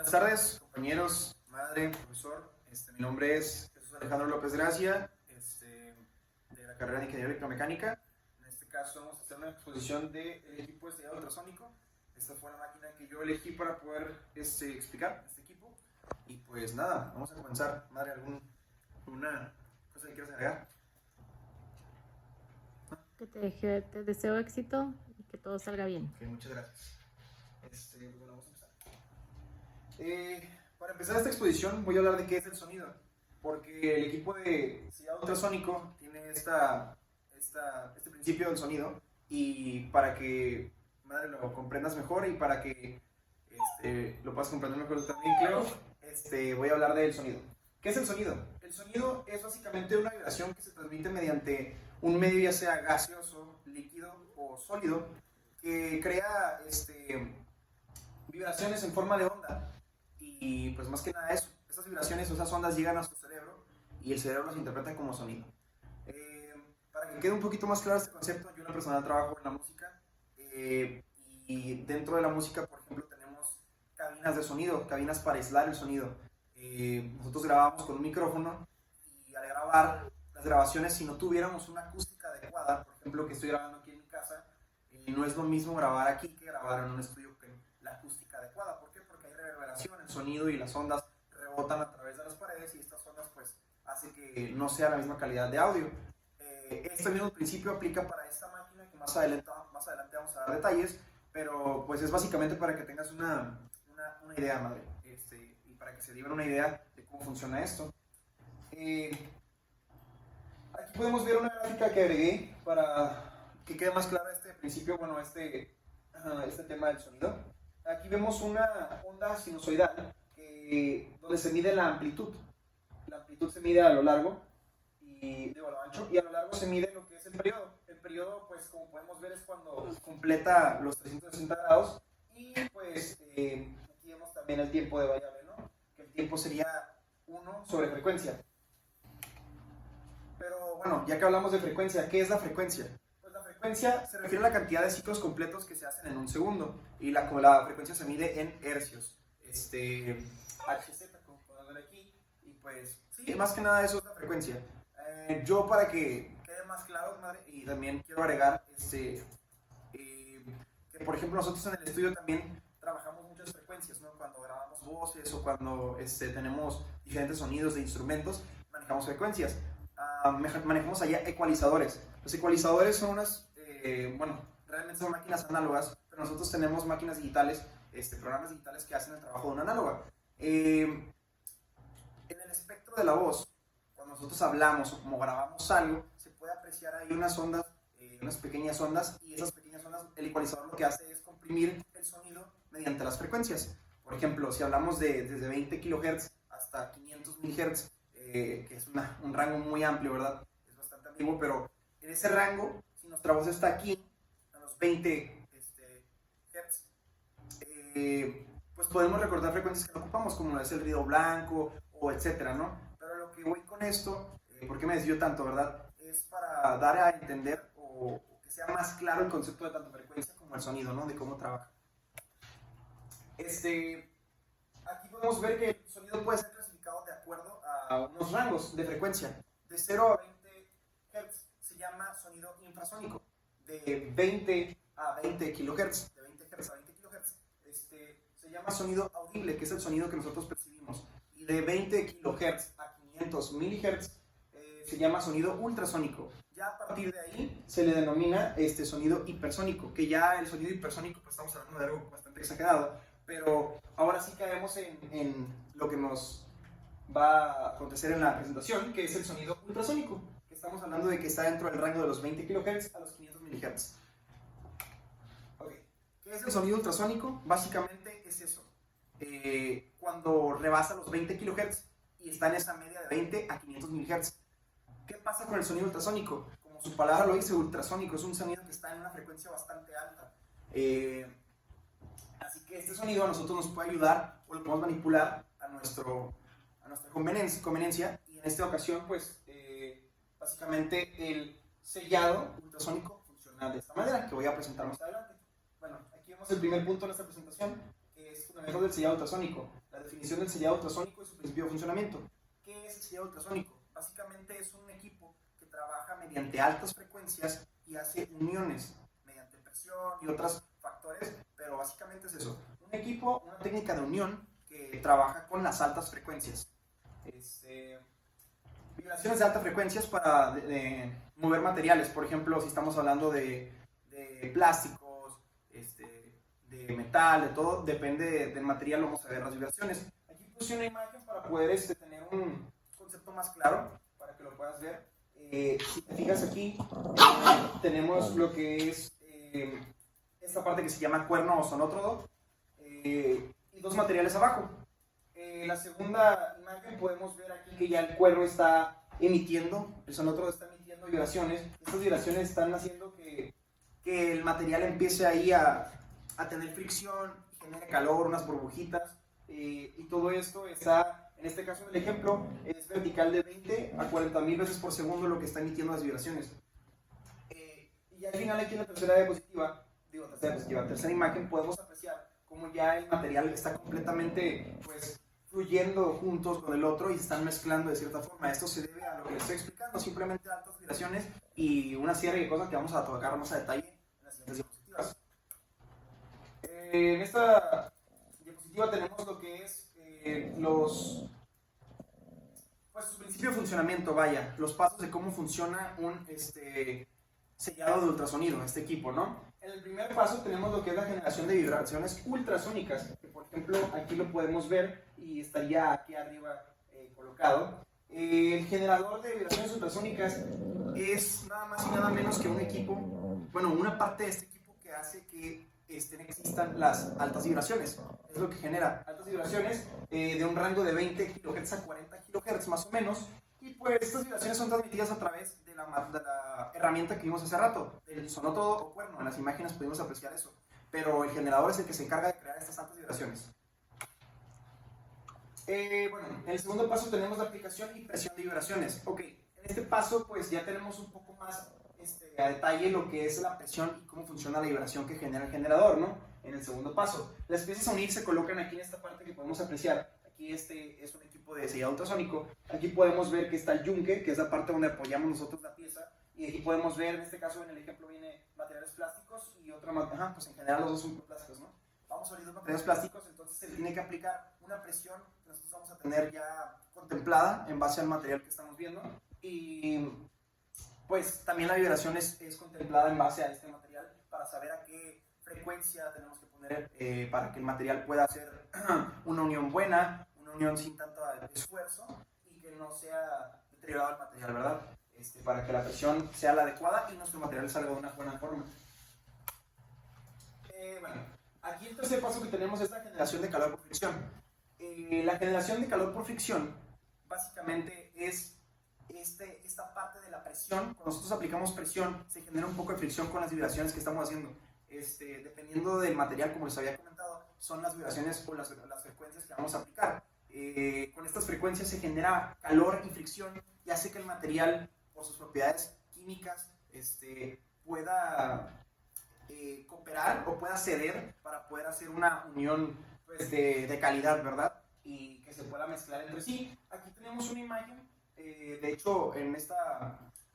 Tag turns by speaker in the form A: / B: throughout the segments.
A: Buenas tardes, compañeros, madre, profesor. Mi nombre es Jesús Alejandro López Gracia, de la carrera de Ingeniería Electromecánica. En este caso vamos a hacer una exposición del equipo de sellado ultrasónico. Esta fue la máquina que yo elegí para poder explicar este equipo. Y pues nada, vamos a comenzar. Madre, ¿alguna cosa que quieras agregar?
B: Te deseo éxito y que todo salga bien.
A: Ok, muchas gracias. Bueno, vamos a empezar. Para empezar esta exposición voy a hablar de qué es el sonido, porque el equipo de sellado ultrasónico tiene este principio del sonido, y para que madre, lo comprendas mejor y para que lo puedas comprender mejor también, creo, voy a hablar del sonido. ¿Qué es el sonido? El sonido es básicamente una vibración que se transmite mediante un medio, ya sea gaseoso, líquido o sólido, que crea vibraciones en forma de onda. Y pues más que nada eso, esas vibraciones o esas ondas llegan a nuestro cerebro y el cerebro las interpreta como sonido. Para que quede un poquito más claro este concepto, yo en lo personal trabajo en la música, y dentro de la música, por ejemplo, tenemos cabinas de sonido, cabinas para aislar el sonido. Nosotros grabamos con un micrófono, y al grabar las grabaciones, si no tuviéramos una acústica adecuada, por ejemplo, que estoy grabando aquí en mi casa, no es lo mismo grabar aquí que grabar en un estudio con la acústica adecuada. ¿Por qué? Porque hay reverberación, el sonido y las ondas rebotan a través de las paredes, y estas ondas pues hacen que no sea la misma calidad de audio. Este mismo principio aplica para esta máquina, que más adelante vamos a dar detalles, pero pues es básicamente para que tengas una idea, madre, y para que se diera una idea de cómo funciona esto. Aquí podemos ver una gráfica que agregué para que quede más claro este principio, bueno, este tema del sonido. Aquí vemos una onda sinusoidal donde se mide la amplitud. La amplitud se mide a lo largo y a lo ancho, y a lo largo se mide lo que es el periodo. El periodo, pues como podemos ver, es cuando completa los 360 grados, y pues aquí vemos también el tiempo de variable, ¿no? Que el tiempo sería 1 sobre frecuencia. Pero bueno, ya que hablamos de frecuencia, ¿qué es la frecuencia? Pues la frecuencia se refiere a la cantidad de ciclos completos que se hacen en un segundo, y la frecuencia se mide en hercios. Hz, como podemos ver aquí, y pues sí, más que nada eso es la frecuencia. Yo, para que quede más claro, madre, y también quiero agregar que por ejemplo nosotros en el estudio también trabajamos muchas frecuencias, ¿no? Cuando grabamos voces o cuando tenemos diferentes sonidos de instrumentos, manejamos frecuencias. Manejamos allá ecualizadores. Los ecualizadores son bueno, realmente son máquinas análogas, pero nosotros tenemos máquinas digitales, programas digitales que hacen el trabajo de una análoga. En el espectro de la voz, cuando nosotros hablamos o como grabamos algo, se puede apreciar ahí unas ondas, unas pequeñas ondas, y esas pequeñas ondas, el ecualizador lo que hace es comprimir el sonido mediante las frecuencias. Por ejemplo, si hablamos desde 20 kHz hasta 500 MHz, que es un rango muy amplio, ¿verdad? Es bastante ambiguo, pero en ese rango, si nuestra voz está aquí, a los 20 Hz, pues podemos recordar frecuencias que no ocupamos, como es el ruido blanco o etcétera, ¿no? Pero lo que voy con esto, ¿por qué me desvío tanto, verdad? Es para dar a entender o que sea más claro el concepto de tanto frecuencia como el sonido, ¿no? De cómo trabaja. Aquí podemos ver que el sonido puede ser clasificado de acuerdo a unos rangos de frecuencia. De 0 a 20 Hz se llama sonido infrasónico. De 20 a 20 kHz, de 20 Hz a 20 kHz, se llama sonido audible, que es el sonido que nosotros percibimos. Y de 20 kHz a 500 MHz se llama sonido ultrasónico. Ya a partir de ahí se le denomina sonido hipersónico, que ya el sonido hipersónico, pues estamos hablando de algo bastante exagerado, pero ahora sí caemos en lo que nos va a acontecer en la presentación, que es el sonido ultrasónico, que estamos hablando de que está dentro del rango de los 20 kHz a los 500 MHz. Okay. ¿Qué es el sonido ultrasónico? Básicamente es eso. Cuando rebasa los 20 kHz y está en esa media de 20 a 500 MHz. ¿Qué pasa con el sonido ultrasónico? Como su palabra lo dice, ultrasónico, es un sonido que está en una frecuencia bastante alta. Así que este sonido a nosotros nos puede ayudar, o lo podemos manipular a nuestra conveniencia, y en esta ocasión, pues, básicamente el sellado ultrasónico funciona de esta manera, que voy a presentar más adelante. Bueno, aquí vemos el primer punto de nuestra presentación, que es fundamental del sellado ultrasónico, la definición del sellado ultrasónico y su principio de funcionamiento. ¿Qué es el sellado ultrasónico? Básicamente es un equipo que trabaja mediante altas frecuencias y hace uniones mediante presión y otros factores, pero básicamente es eso. Un equipo, una técnica de unión que trabaja con las altas frecuencias. Vibraciones de altas frecuencias para mover materiales. Por ejemplo, si estamos hablando de plásticos, de metal, de todo, depende del material, vamos a ver las vibraciones. Aquí puse una imagen para poder tener un concepto más claro, para que lo puedas ver. Si te fijas aquí, tenemos lo que es esta parte que se llama cuerno o sonótrodo, y dos materiales abajo. La segunda imagen podemos ver aquí que ya el cuerno está emitiendo, el sonótrodo está emitiendo vibraciones. Estas vibraciones están haciendo que el material empiece ahí a tener fricción, genere calor, unas burbujitas, y todo esto está, en este caso del ejemplo, es vertical de 20 a 40,000 veces por segundo lo que está emitiendo las vibraciones. Y al final aquí en la tercera imagen podemos apreciar cómo ya el material está completamente pues fluyendo juntos con el otro y se están mezclando de cierta forma. Esto se debe a lo que les estoy explicando, simplemente altas vibraciones y una serie de cosas que vamos a tocar más a detalle en las siguientes diapositivas. En esta diapositiva tenemos lo que es pues su principio de funcionamiento, vaya, los pasos de cómo funciona un sellado de ultrasonido, este equipo, ¿no? En el primer paso tenemos lo que es la generación de vibraciones ultrasónicas, que por ejemplo aquí lo podemos ver y estaría aquí arriba colocado. El generador de vibraciones ultrasónicas es nada más y nada menos que un equipo, bueno, una parte de este equipo que hace que existan las altas vibraciones. Es lo que genera altas vibraciones de un rango de 20 kHz a 40 kHz más o menos. Y pues estas vibraciones son transmitidas a través de la herramienta que vimos hace rato, el sonótrodo o cuerno. En las imágenes pudimos apreciar eso. Pero el generador es el que se encarga de crear estas altas vibraciones. Bueno, en el segundo paso tenemos la aplicación y presión de vibraciones. Ok, en este paso pues ya tenemos un poco más a detalle lo que es la presión y cómo funciona la vibración que genera el generador, ¿no? En el segundo paso, las piezas a unir se colocan aquí en esta parte que podemos apreciar. Aquí es un equipo de sellado ultrasónico. Aquí podemos ver que está el yunque, que es la parte donde apoyamos nosotros la pieza. Y aquí podemos ver, en este caso en el ejemplo viene materiales plásticos y otra, pues en general los dos son plásticos, ¿no? Vamos a abrir dos materiales plásticos, entonces se le tiene que aplicar una presión que nosotros vamos a tener ya contemplada en base al material que estamos viendo. Y pues también la vibración es contemplada en base a este material para saber a qué frecuencia tenemos que poner para que el material pueda hacer una unión buena, una unión sin tanto esfuerzo y que no sea deteriorado el material, ¿verdad? Para que la presión sea la adecuada y nuestro material salga de una buena forma. Bueno, aquí el tercer paso que tenemos es la generación de calor por fricción. La generación de calor por fricción básicamente es esta parte de la presión. Cuando nosotros aplicamos presión se genera un poco de fricción con las vibraciones que estamos haciendo. Dependiendo del material, como les había comentado, son las vibraciones o las frecuencias que vamos a aplicar. Con estas frecuencias se genera calor y fricción y hace que el material, por sus propiedades químicas, pueda cooperar o pueda ceder para poder hacer una unión pues, de calidad, ¿verdad? Y que se pueda mezclar entre sí. Aquí tenemos una imagen, de hecho en este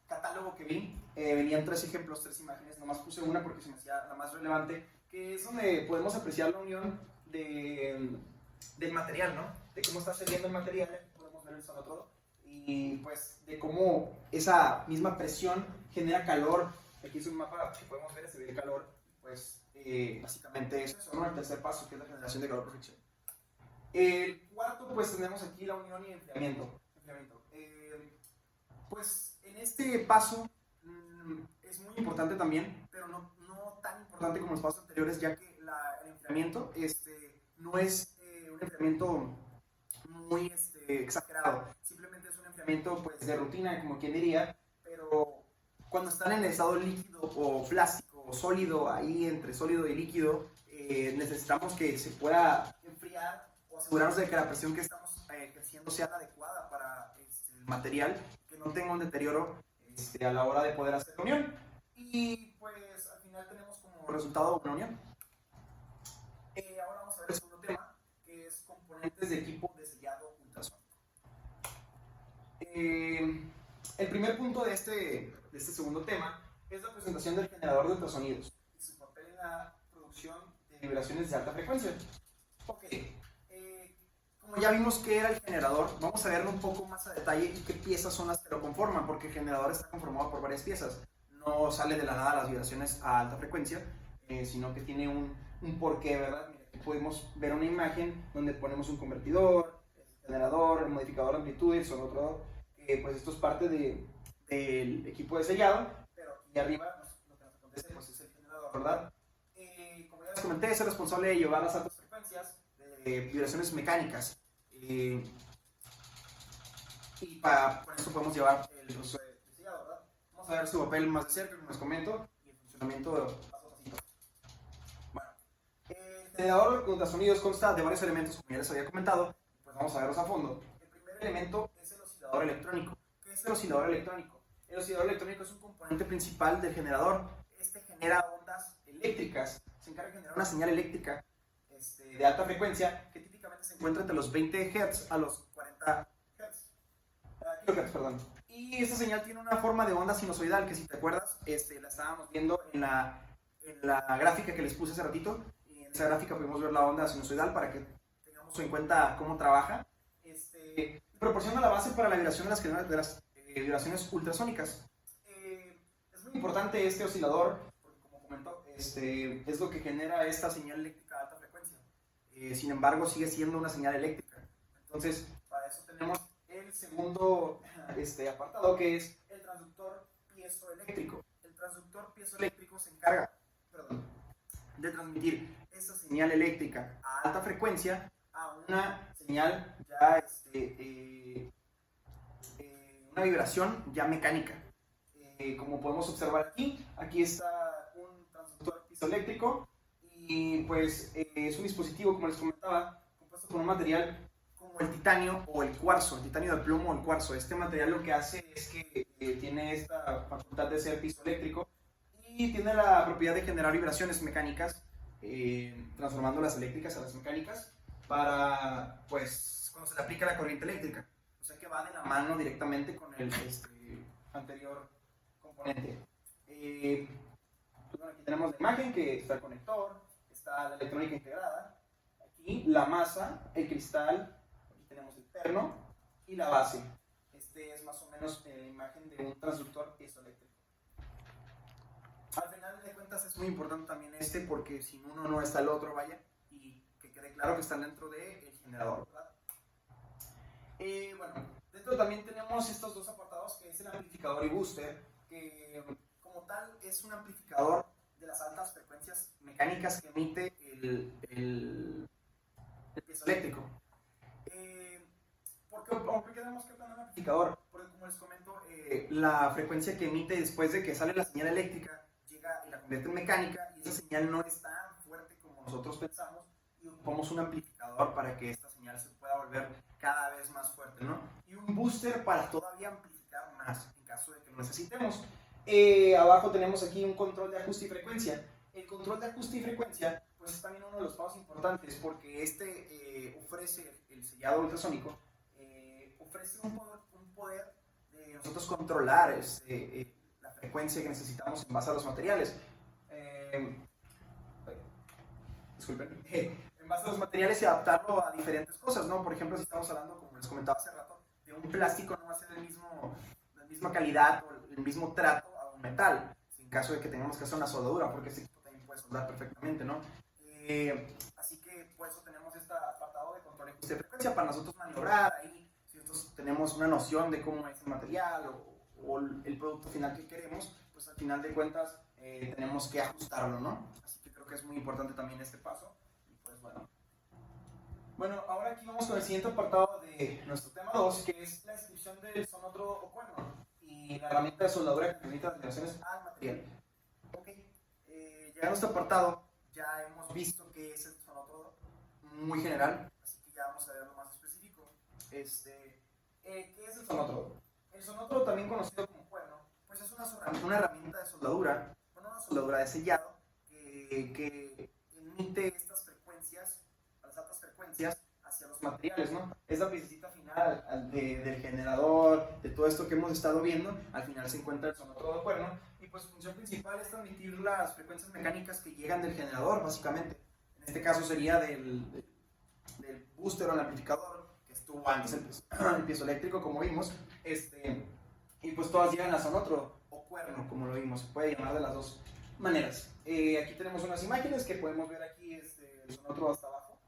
A: catálogo que vi, venían tres ejemplos, tres imágenes, nomás puse una porque se me hacía la más relevante, que es donde podemos apreciar la unión del material, ¿no? De cómo está cediendo el material, podemos ver el sonótrodo, y pues de cómo esa misma presión genera calor. Aquí es un mapa que podemos ver, se ve el calor, pues básicamente es eso, ¿no? El tercer paso, que es la generación de calor por fricción. El cuarto, pues tenemos aquí la unión y enfriamiento. Pues en este paso es muy importante también, pero no tan importante como los pasos anteriores, ya que el enfriamiento no es un enfriamiento muy exagerado, simplemente es un enfriamiento pues, de rutina, como quien diría, pero cuando están en estado líquido o plástico o sólido, ahí entre sólido y líquido, necesitamos que se pueda enfriar o asegurarnos de que la presión que estamos ejerciendo sea la adecuada para el material, que no tenga un deterioro a la hora de poder hacer la unión. Y pues al final tenemos como resultado una unión. Ahora vamos a ver el segundo tema, que es componentes de equipo de sellado ultrasónico. El primer punto de este segundo tema es la presentación del generador de ultrasonidos y su papel en la producción de vibraciones de alta frecuencia. Ok, como ya vimos qué era el generador, vamos a verlo un poco más a detalle y qué piezas son las que lo conforman, porque el generador está conformado por varias piezas. No sale de la nada las vibraciones a alta frecuencia, sino que tiene un porqué, ¿verdad? Mira, aquí podemos ver una imagen donde ponemos un convertidor, el generador, el modificador de amplitud, el sonotrador. Pues esto es parte del equipo de sellado, pero aquí arriba lo que nos acontece pues, es el generador, ¿verdad? Como ya les comenté, es el responsable de llevar las altas frecuencias de vibraciones mecánicas. Y con esto podemos llevar el proceso de sellado, ¿verdad? Vamos a ver su papel más de cerca, como les comento, y el funcionamiento de paso a pasito. Bueno, el generador de ultrasonidos consta de varios elementos, como ya les había comentado, pues vamos a verlos a fondo. El primer elemento es el oscilador electrónico. ¿Qué es el oscilador electrónico? El oscilador electrónico es un componente principal del generador. Este genera ondas eléctricas, se encarga de generar una señal eléctrica de alta frecuencia que típicamente se encuentra entre los 20 Hz a los 40 kHz, perdón. Y esta señal tiene una forma de onda sinusoidal que, si te acuerdas, la estábamos viendo en la gráfica que les puse hace ratito. Y en esa gráfica podemos ver la onda sinusoidal para que tengamos en cuenta cómo trabaja. Proporciona la base para la vibración de las vibraciones ultrasónicas. Es muy importante este oscilador, porque como comentó, es lo que genera esta señal eléctrica de alta frecuencia. Sin embargo, sigue siendo una señal eléctrica. Entonces, para eso tenemos el segundo apartado, que es el transductor piezoeléctrico. El transductor piezoeléctrico se encarga, de transmitir esa señal eléctrica a alta frecuencia a una señal ya una vibración ya mecánica. Como podemos observar aquí está un transductor piezoeléctrico y pues es un dispositivo, como les comentaba, compuesto por un material como el titanio o el cuarzo, el titanio de plomo o el cuarzo. Este material lo que hace es que tiene esta facultad de ser piezoeléctrico y tiene la propiedad de generar vibraciones mecánicas, transformando las eléctricas a las mecánicas para, pues, cuando se le aplica la corriente eléctrica. O sea que va de la mano directamente con el anterior componente. Pues bueno, aquí tenemos la imagen, que está el conector, está la electrónica integrada, aquí la masa, el cristal, aquí tenemos el perno y la base. Es más o menos la imagen de un transductor piezoeléctrico. Al final de cuentas es muy importante también porque sin uno no está el otro, vaya, y que quede claro que están dentro del generador, ¿verdad? Bueno, dentro también tenemos estos dos apartados, que es el amplificador y booster, que como tal es un amplificador de las altas frecuencias mecánicas que emite el piezoeléctrico. ¿Por qué tenemos que tener un amplificador? Porque, como les comento, la frecuencia que emite después de que sale la señal eléctrica llega y la convierte en mecánica, y esa señal no es tan fuerte como nosotros pensamos, y ocupamos un amplificador para que esta señal se pueda volver cada vez más fuerte, ¿no? Y un booster para todavía amplificar más en caso de que lo necesitemos. Abajo tenemos aquí un control de ajuste y frecuencia. El control de ajuste y frecuencia pues es también uno de los pasos importantes, porque ofrece el sellado ultrasónico, ofrece un poder de nosotros controlar la frecuencia que necesitamos en base a los materiales. Disculpen. En base a los materiales y adaptarlo a diferentes cosas, ¿no? Por ejemplo, si estamos hablando, como les comentaba hace rato, de un plástico, no va a ser la misma calidad o el mismo trato a un metal, en caso de que tengamos que hacer una soldadura, porque este equipo también puede soldar perfectamente, ¿no? Así que por eso tenemos este apartado de control de frecuencia para nosotros maniobrar ahí, si nosotros tenemos una noción de cómo es el material o el producto final que queremos, pues al final de cuentas tenemos que ajustarlo, ¿no? Así que creo que es muy importante también este paso. Y pues bueno, ahora aquí vamos con el siguiente apartado de nuestro tema 2, que es la descripción del sonótrodo o cuerno y la herramienta de soldadura que permite las vibraciones al material. Ok, llegando a este apartado, ya hemos visto que es el sonótrodo muy general, así que ya vamos a ver lo más específico. ¿Qué es el sonótrodo? El sonótrodo, también conocido como cuerno, pues es una herramienta de soldadura, una soldadura de sellado que emite estas frecuencias, las altas frecuencias, hacia los otros materiales, ¿no? Es la piececita final del generador, de todo esto que hemos estado viendo, al final se encuentra el sonotrodo cuerno, y pues su función principal es transmitir las frecuencias mecánicas que llegan del generador, básicamente. En este caso sería del booster o el amplificador, que estuvo antes el piezoeléctrico, como vimos, y pues todas llegan a sonotro o cuerno, como lo vimos, se puede llamar de las dos maneras. Aquí tenemos unas imágenes que podemos ver aquí el sonotro hasta abajo,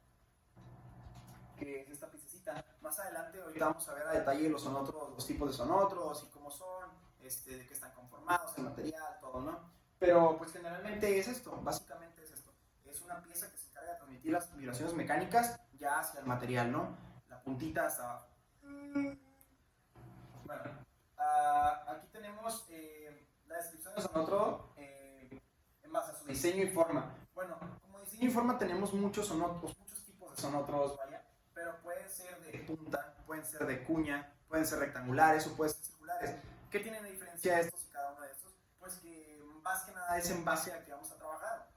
A: que es esta piececita. Más adelante ahorita vamos a ver a detalle los sonotros, los tipos de sonotros y cómo son, de qué están conformados, el material, todo, ¿no? Pero pues generalmente es esto, básicamente es esto. Es una pieza que se encarga de transmitir las vibraciones mecánicas ya hacia el material, ¿no? La puntita hasta abajo. Bueno, aquí tenemos la descripción de sonotro en base a su diseño y forma. Bueno, como diseño y forma tenemos muchos sonotros, muchos tipos de sonotros, vaya, pero pueden ser de punta, pueden ser de cuña, pueden ser rectangulares o pueden ser circulares. ¿Qué tienen de diferencia estos y cada uno de estos? Pues que más que nada es en base a que vamos a trabajar.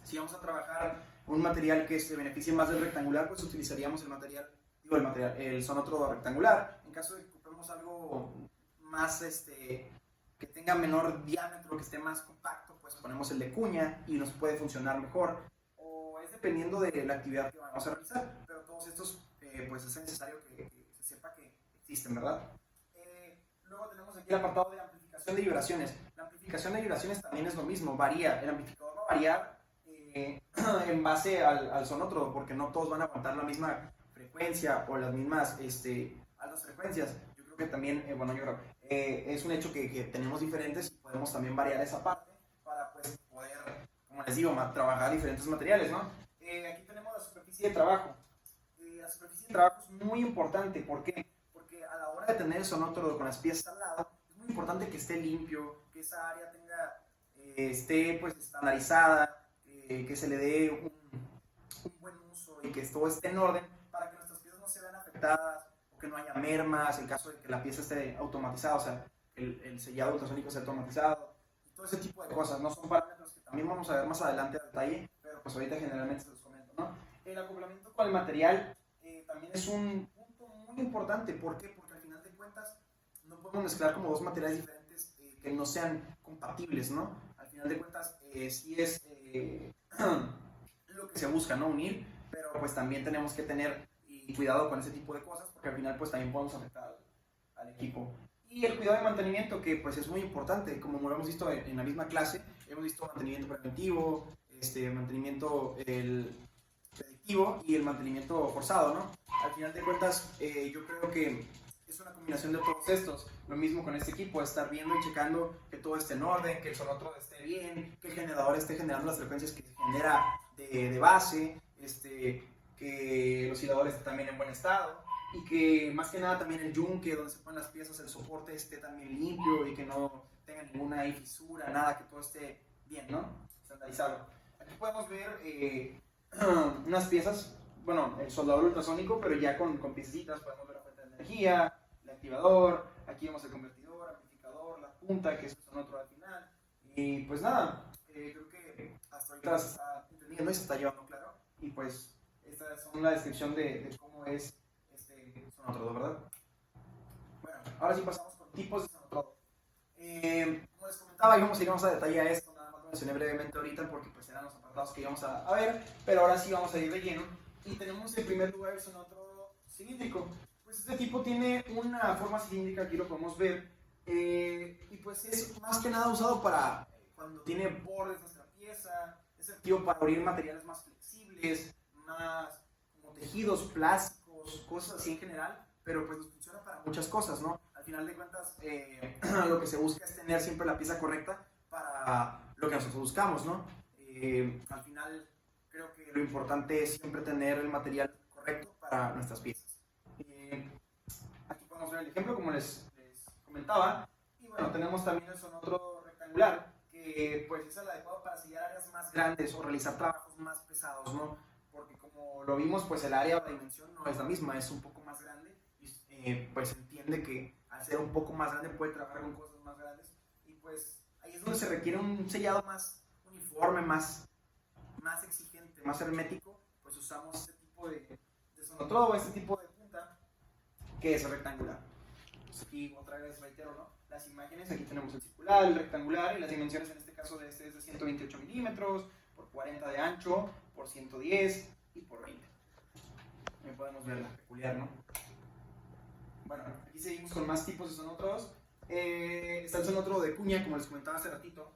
A: Si vamos a trabajar un material que se beneficie más del rectangular, pues utilizaríamos el sonotro rectangular. En caso de que ocupemos algo más que tenga menor diámetro, que esté más compacto, pues ponemos el de cuña y nos puede funcionar mejor. O es dependiendo de la actividad que vamos a realizar, pero todos estos pues es necesario que se sepa que existen, ¿verdad? Luego tenemos aquí el apartado de amplificación de vibraciones. La amplificación de vibraciones también es lo mismo, varía. El amplificador va a variar en base al sonotro, porque no todos van a aguantar la misma frecuencia o las mismas altas frecuencias. Yo creo que también, es un hecho que tenemos diferentes y podemos también variar esa parte para pues, poder, como les digo, trabajar diferentes materiales, ¿no? Aquí tenemos la superficie de trabajo. La superficie de trabajo es muy importante. ¿Por qué? Porque a la hora de tener el sonotro con las piezas al lado, es muy importante que esté limpio, que esa área esté pues estandarizada, que se le dé un buen uso y que todo esté en orden para que nuestras piezas no se vean afectadas o que no haya mermas en caso de que la pieza esté automatizada, o sea, el sellado ultrasónico esté automatizado y todo ese tipo de cosas, ¿no? Son parámetros que también vamos a ver más adelante a detalle, pero pues ahorita generalmente se los comento, ¿no? El acoplamiento con el material también es un punto muy importante. ¿Por qué? Porque al final de cuentas no podemos mezclar como dos materiales diferentes que no sean compatibles, ¿no? Al final de cuentas sí es lo que se busca, ¿no? Unir, pero pues también tenemos que tener cuidado con ese tipo de cosas porque al final pues también podemos afectar al equipo. Y el cuidado de mantenimiento, que pues es muy importante, como lo hemos visto en la misma clase, hemos visto mantenimiento preventivo, mantenimiento predictivo y el mantenimiento forzado, ¿no? Al final de cuentas yo creo que es una combinación de todos estos. Lo mismo con este equipo, estar viendo y checando que todo esté en orden, que el sonotro esté bien, que el generador esté generando las frecuencias que se genera de base, que el oscilador esté también en buen estado y que más que nada también el yunque donde se ponen las piezas, el soporte esté también limpio y que no tenga ninguna fisura, nada, que todo esté bien, ¿no? Estandarizado. Aquí podemos ver unas piezas, bueno, el soldador ultrasónico, pero ya con piecitas, podemos ver la fuente de energía, el activador, aquí vemos el convertidor, amplificador, la punta, que es el sonotro al final. Y pues nada, creo que hasta ahorita se está entendiendo y se está llevando claro. Y pues esta es una descripción de cómo es este sonotrodo, ¿verdad? Bueno, ahora sí pasamos con tipos de sonotrodo. Como les comentaba, íbamos a ir más a detalle a esto, nada más lo mencioné brevemente ahorita porque pues eran los apartados que íbamos a ver, pero ahora sí vamos a ir de lleno. Y tenemos en primer lugar el sonotrodo cilíndrico. Pues este tipo tiene una forma cilíndrica, aquí lo podemos ver, y pues es más que nada usado para cuando tiene bordes nuestra pieza, es efectivo para abrir materiales más flexibles, más como tejidos, plásticos, cosas así en general, pero pues nos funciona para muchas cosas, ¿no? Al final de cuentas, lo que se busca es tener siempre la pieza correcta para lo que nosotros buscamos, ¿no? Al final creo que lo importante es siempre tener el material correcto para nuestras piezas. Aquí podemos ver el ejemplo, como les comentaba, y bueno, tenemos también el sonotro rectangular, que pues es el adecuado para sellar áreas más grandes o realizar trabajos más pesados, ¿no? Porque como lo vimos, pues el área o la dimensión no es la misma, es un poco más grande, y pues se entiende que al ser un poco más grande puede trabajar con cosas más grandes, y pues ahí es donde se requiere un sellado más uniforme, más exigente, más hermético, pues usamos este tipo de sonotrodo, este tipo de punta, que es rectangular. Pues aquí otra vez reitero, ¿no? Las imágenes, aquí tenemos el circular, el rectangular, y las dimensiones en este caso de este es de 128 milímetros, por 40 de ancho, por 110 y por 20. También podemos ver la peculiar, ¿no? Bueno, aquí seguimos con más tipos de sonotrodos. Está el sonotrodo de cuña, como les comentaba hace ratito.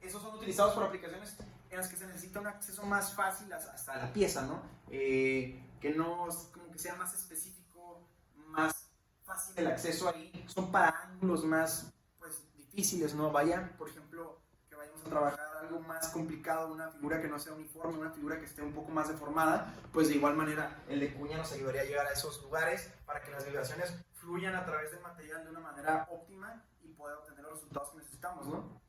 A: Esos son utilizados por aplicaciones en las que se necesita un acceso más fácil hasta la pieza, ¿no? Que no, como que sea más específico, más fácil el acceso ahí. Son para ángulos más, pues, difíciles, ¿no? Vaya, por ejemplo, que vayamos a trabajar algo más complicado, una figura que no sea uniforme, una figura que esté un poco más deformada, pues de igual manera el de cuña nos ayudaría a llegar a esos lugares para que las vibraciones fluyan a través del material de una manera óptima y poder obtener los resultados que necesitamos, ¿no?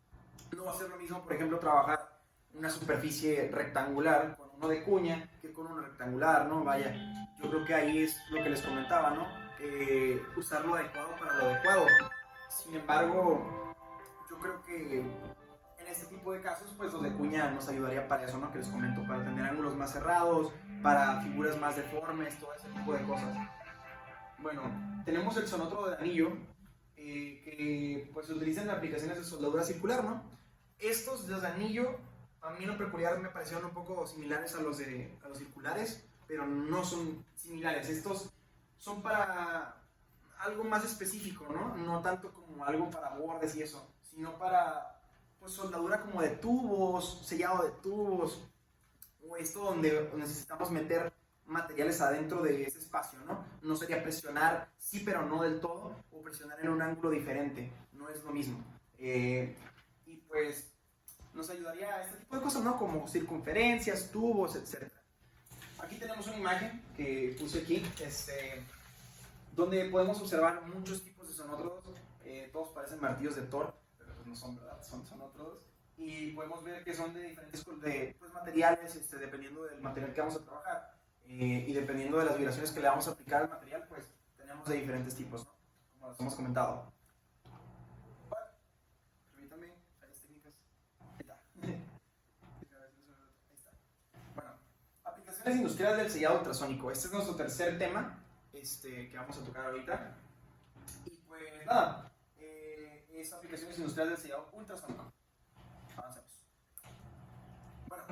A: No va a ser lo mismo, por ejemplo, trabajar una superficie rectangular con uno de cuña que con uno rectangular, ¿no? Vaya, yo creo que ahí es lo que les comentaba, ¿no? Usar lo adecuado para lo adecuado. Sin embargo, yo creo que en este tipo de casos, pues los de cuña nos ayudaría para eso, ¿no? Que les comento, para tener ángulos más cerrados, para figuras más deformes, todo ese tipo de cosas. Bueno, tenemos el sonotrodo de anillo, que pues se utilizan en aplicaciones de soldadura circular, ¿no? Estos de anillo, a mí en lo peculiar me parecieron un poco similares a los circulares, pero no son similares. Estos son para algo más específico, ¿no? No tanto como algo para bordes y eso, sino para, pues, soldadura como de tubos, sellado de tubos, o esto donde necesitamos meter materiales adentro de ese espacio, ¿no? No sería presionar, sí, pero no del todo, o presionar en un ángulo diferente, no es lo mismo. Y pues nos ayudaría a este tipo de cosas, ¿no? Como circunferencias, tubos, etc. Aquí tenemos una imagen que puse aquí, donde podemos observar muchos tipos de sonotrodos. Todos parecen martillos de Thor, pero pues no son, ¿verdad? Son sonotrodos. Y podemos ver que son de diferentes pues, materiales, dependiendo del material que vamos a trabajar. Y dependiendo de las vibraciones que le vamos a aplicar al material, pues tenemos de diferentes tipos, ¿no? Como los hemos comentado. Bueno, permítame, fallas técnicas. Ahí está. Ahí está. Bueno, aplicaciones industriales del sellado ultrasónico. Este es nuestro tercer tema que vamos a tocar ahorita. Y pues nada, es aplicaciones industriales del sellado ultrasónico. Avancemos. Bueno,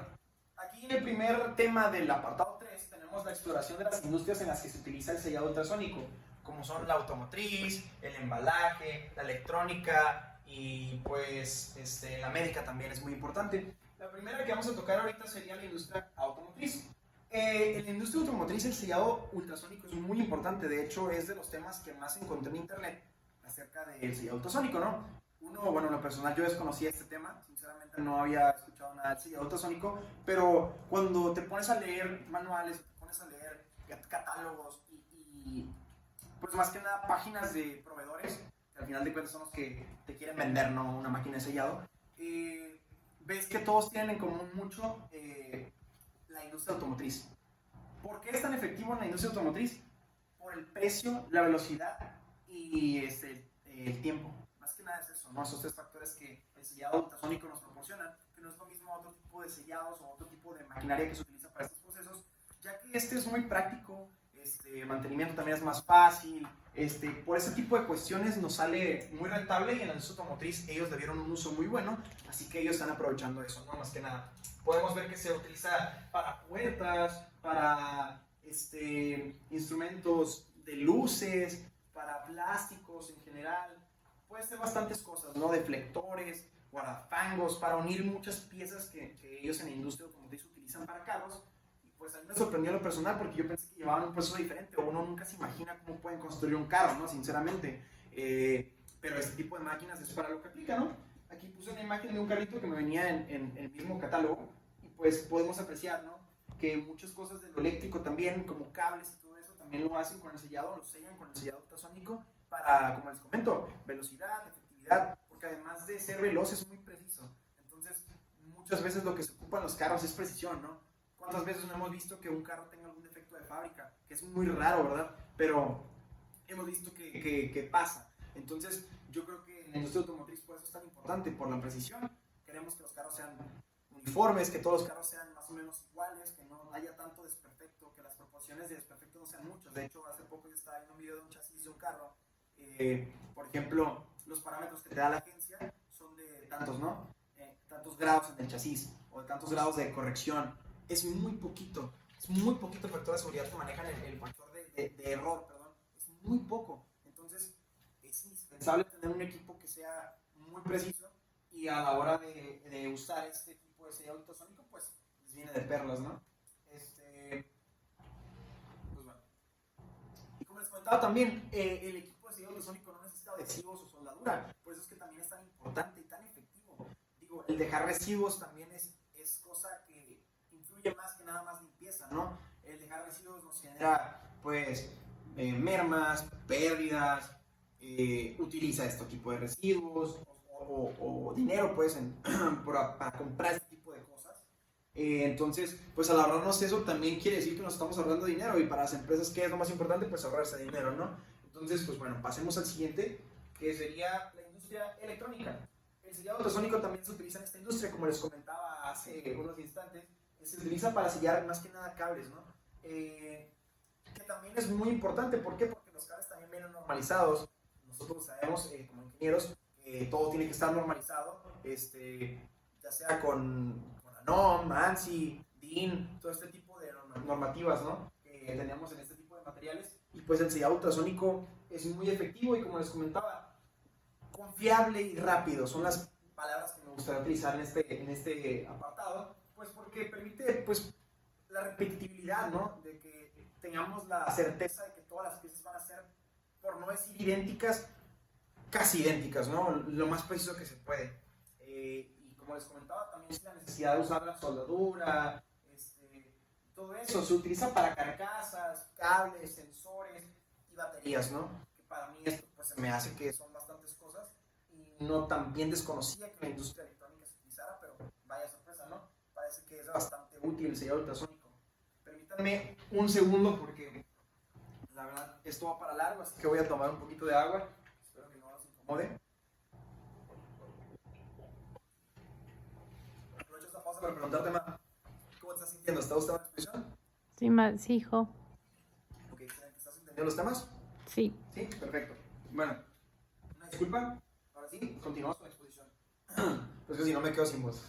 A: aquí en el primer tema del apartado 3 tenemos la exploración de las industrias en las que se utiliza el sellado ultrasónico, como son la automotriz, el embalaje, la electrónica y pues la médica también es muy importante. La primera que vamos a tocar ahorita sería la industria automotriz. En la industria automotriz el sellado ultrasónico es muy importante, de hecho es de los temas que más encontré en internet acerca del sellado ultrasónico, ¿no? Bueno, en lo personal yo desconocía este tema, sinceramente no había escuchado nada del sellado ultrasónico, pero cuando te pones a leer manuales, te pones a leer catálogos y pues más que nada páginas de proveedores, que al final de cuentas son los que te quieren vender, ¿no? Una máquina de sellado, ves que todos tienen en común mucho la industria automotriz. ¿Por qué es tan efectivo en la industria automotriz? Por el precio, la velocidad y el tiempo. Más que nada es eso, ¿no? Esos tres factores que el sellado ultrasónico nos proporciona, que no es lo mismo otro tipo de sellados o otro tipo de maquinaria que se utiliza para estos procesos, ya que es muy práctico, el mantenimiento también es más fácil, por ese tipo de cuestiones nos sale muy rentable y en la industria automotriz ellos le dieron un uso muy bueno, así que ellos están aprovechando eso, ¿no? Más que nada. Podemos ver que se utiliza para puertas, para instrumentos de luces, para plásticos en general, puede ser bastantes cosas, ¿no? Deflectores, guardafangos, para unir muchas piezas que ellos en la industria automotriz utilizan para carros. Y pues a mí me sorprendió lo personal porque yo pensé que llevaban un proceso diferente, o uno nunca se imagina cómo pueden construir un carro, ¿no? Sinceramente. Pero este tipo de máquinas es para lo que aplica, ¿no? Aquí puse una imagen de un carrito que me venía en el mismo catálogo y pues podemos apreciar, ¿no? Que muchas cosas de lo eléctrico también, como cables y todo eso, también lo hacen con el sellado, lo sellan con el sellado ultrasónico para, como les comento, velocidad, efectividad, porque además de ser veloz es muy preciso. Entonces, muchas veces lo que se ocupa en los carros es precisión, ¿no? ¿Cuántas veces no hemos visto que un carro tenga algún defecto de fábrica? Que es muy raro, ¿verdad? Pero hemos visto que pasa. Entonces, yo creo que en la industria automotriz por eso es tan importante, por la precisión. Queremos que los carros sean uniformes, que todos los carros sean más o menos iguales, que no haya tanto desperfecto, que las proporciones proporciones de desperfectos no sean muchos. De hecho, hace poco yo estaba viendo un video de un chasis de un carro. Por ejemplo, los parámetros que te da la agencia son de tantos, ¿no? Tantos grados en el chasis o de tantos grados de corrección. Es muy poquito el factor de seguridad que manejan, el factor de error, perdón. Es muy poco. Entonces, es indispensable tener un equipo que sea muy preciso y a la hora de usar este equipo de sellado ultrasónico, pues les viene de perlas, ¿no? Pues bueno. Y como les comentaba también, el equipo de sellado ultrasónico no necesita adhesivos o soldadura, por eso es que también es tan importante y tan efectivo. Digo, el dejar residuos también es cosa que influye más que nada más limpieza, ¿no? El dejar residuos nos genera, pues, mermas, pérdidas, utiliza este tipo de residuos o dinero, pues, para comprar este tipo de cosas. Entonces, pues, al ahorrarnos eso también quiere decir que nos estamos ahorrando dinero, y para las empresas, ¿qué es lo más importante? Pues ahorrarse dinero, ¿no? Entonces, pues bueno, pasemos al siguiente, que sería la industria electrónica. El sellado ultrasónico también se utiliza en esta industria, como les comentaba hace unos instantes. Se utiliza para sellar más que nada cables, ¿no? Que también es muy importante. ¿Por qué? Porque los cables también vienen normalizados. Nosotros sabemos, como ingenieros, que todo tiene que estar normalizado, ya sea con ANOM, ANSI, DIN, todo este tipo de normativas, ¿no? Que tenemos en este tipo de materiales. Y pues el sellado ultrasónico es muy efectivo y, como les comentaba, confiable y rápido. Son las palabras que me gustaría utilizar en este apartado, pues porque permite, pues, la repetitividad, ¿no? De que tengamos la certeza de que todas las piezas van a ser, por no decir idénticas, casi idénticas, ¿no? Lo más preciso que se puede. Y como les comentaba, también es la necesidad de usar la soldadura, todo eso se utiliza para carcasas, cables, sensores y baterías, ¿no? Que para mí esto, pues, se me hace que son bastantes cosas y no tan bien desconocía que la industria electrónica se utilizara, pero vaya sorpresa, ¿no? Parece que es bastante útil el sellado ultrasónico. Permítanme un segundo porque la verdad esto va para largo, así que voy a tomar un poquito de agua. Espero que no nos incomode. Aprovecho esta pausa para preguntarte, Ma, ¿cómo te estás sintiendo? ¿Está gustando la exposición?
B: Sí, sí, hijo.
A: Ok, ¿estás entendiendo los temas?
B: Sí.
A: Sí, perfecto. Bueno, una disculpa. Ahora sí, continuamos con la exposición. Pues que si no me quedo sin voz.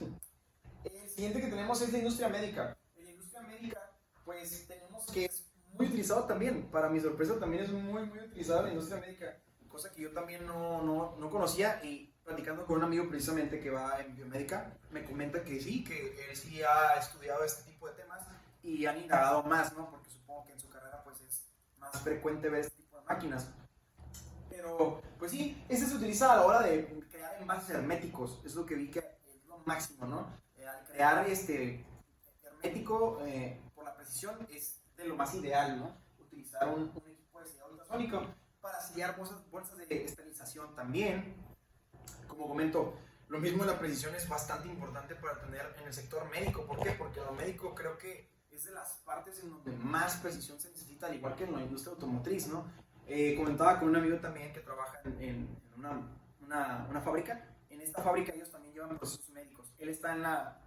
A: El siguiente que tenemos es la industria médica. En la industria médica, pues tenemos que es muy utilizado también. Para mi sorpresa, también es muy utilizado en la industria médica. Cosa que yo también no conocía, y platicando con un amigo precisamente que va en biomédica, me comenta que sí, que él sí ha estudiado este tipo de temas y han indagado más, ¿no? Porque supongo que en su carrera, pues, es más frecuente ver este tipo de máquinas. Pero, pues sí, este se utiliza a la hora de crear envases herméticos. Es lo que vi que es lo máximo, ¿no? Al crear hermético, por la precisión, es de lo más ideal, ¿no? Utilizar un equipo de sellado ultrasónico para sellar bolsas de esterilización también. Como comento, lo mismo, la precisión es bastante importante para tener en el sector médico. ¿Por qué? Porque lo médico creo que es de las partes en donde más precisión se necesita, al igual que en la industria automotriz, ¿no? Comentaba con un amigo también que trabaja en una fábrica. En esta fábrica ellos también llevan procesos médicos. Él está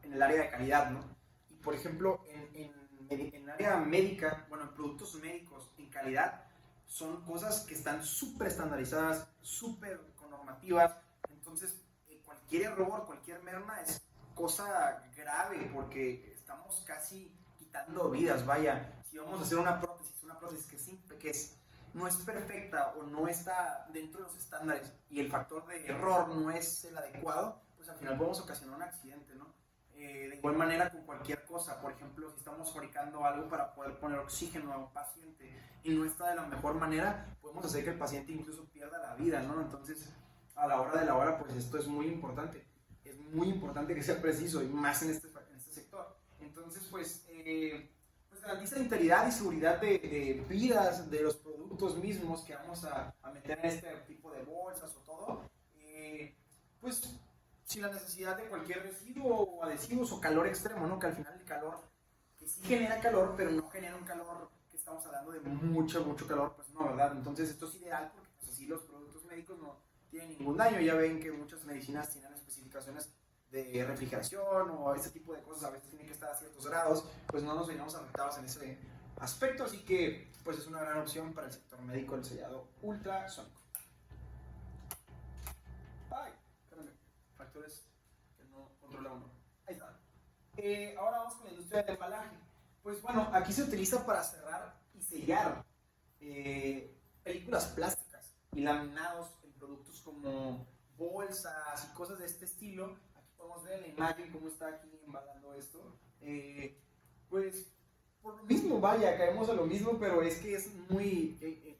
A: en el área de calidad, ¿no? Y, por ejemplo, en el área médica, bueno, en productos médicos en calidad, son cosas que están súper estandarizadas, súper con normativas. Entonces, cualquier error, cualquier merma es cosa grave, porque estamos casi quitando vidas. Vaya, si vamos a hacer una prótesis que no es perfecta o no está dentro de los estándares y el factor de error no es el adecuado, pues al final podemos ocasionar un accidente, ¿no? De igual manera con cualquier cosa. Por ejemplo, si estamos fabricando algo para poder poner oxígeno a un paciente y no está de la mejor manera, podemos hacer que el paciente incluso pierda la vida, ¿no? Entonces, a la hora de la hora, pues esto es muy importante. Es muy importante que sea preciso, y más en este sector. Entonces, pues garantiza integridad y seguridad de vidas de los productos mismos que vamos a meter en este tipo de bolsas o todo. Pues sin la necesidad de cualquier residuo o adhesivos o calor extremo, ¿no? Que al final el calor, que sí genera calor, pero no genera un calor que estamos hablando de mucho calor, pues no, ¿verdad? Entonces esto es ideal porque, pues, así los productos médicos no tienen ningún daño. Ya ven que muchas medicinas tienen especificaciones de refrigeración o ese tipo de cosas, a veces tienen que estar a ciertos grados, pues no nos veríamos afectados aspecto, así que pues es una gran opción para el sector médico el sellado ultrasónico. Ay, espérame, factores que no controla uno. Ahí está. Ahora vamos con la industria del embalaje. Pues bueno, aquí se utiliza para cerrar y sellar películas plásticas y laminados en productos como bolsas y cosas de este estilo. Aquí podemos ver en la imagen cómo está aquí embalando esto. Pues por lo mismo, vaya, caemos a lo mismo, pero es que es muy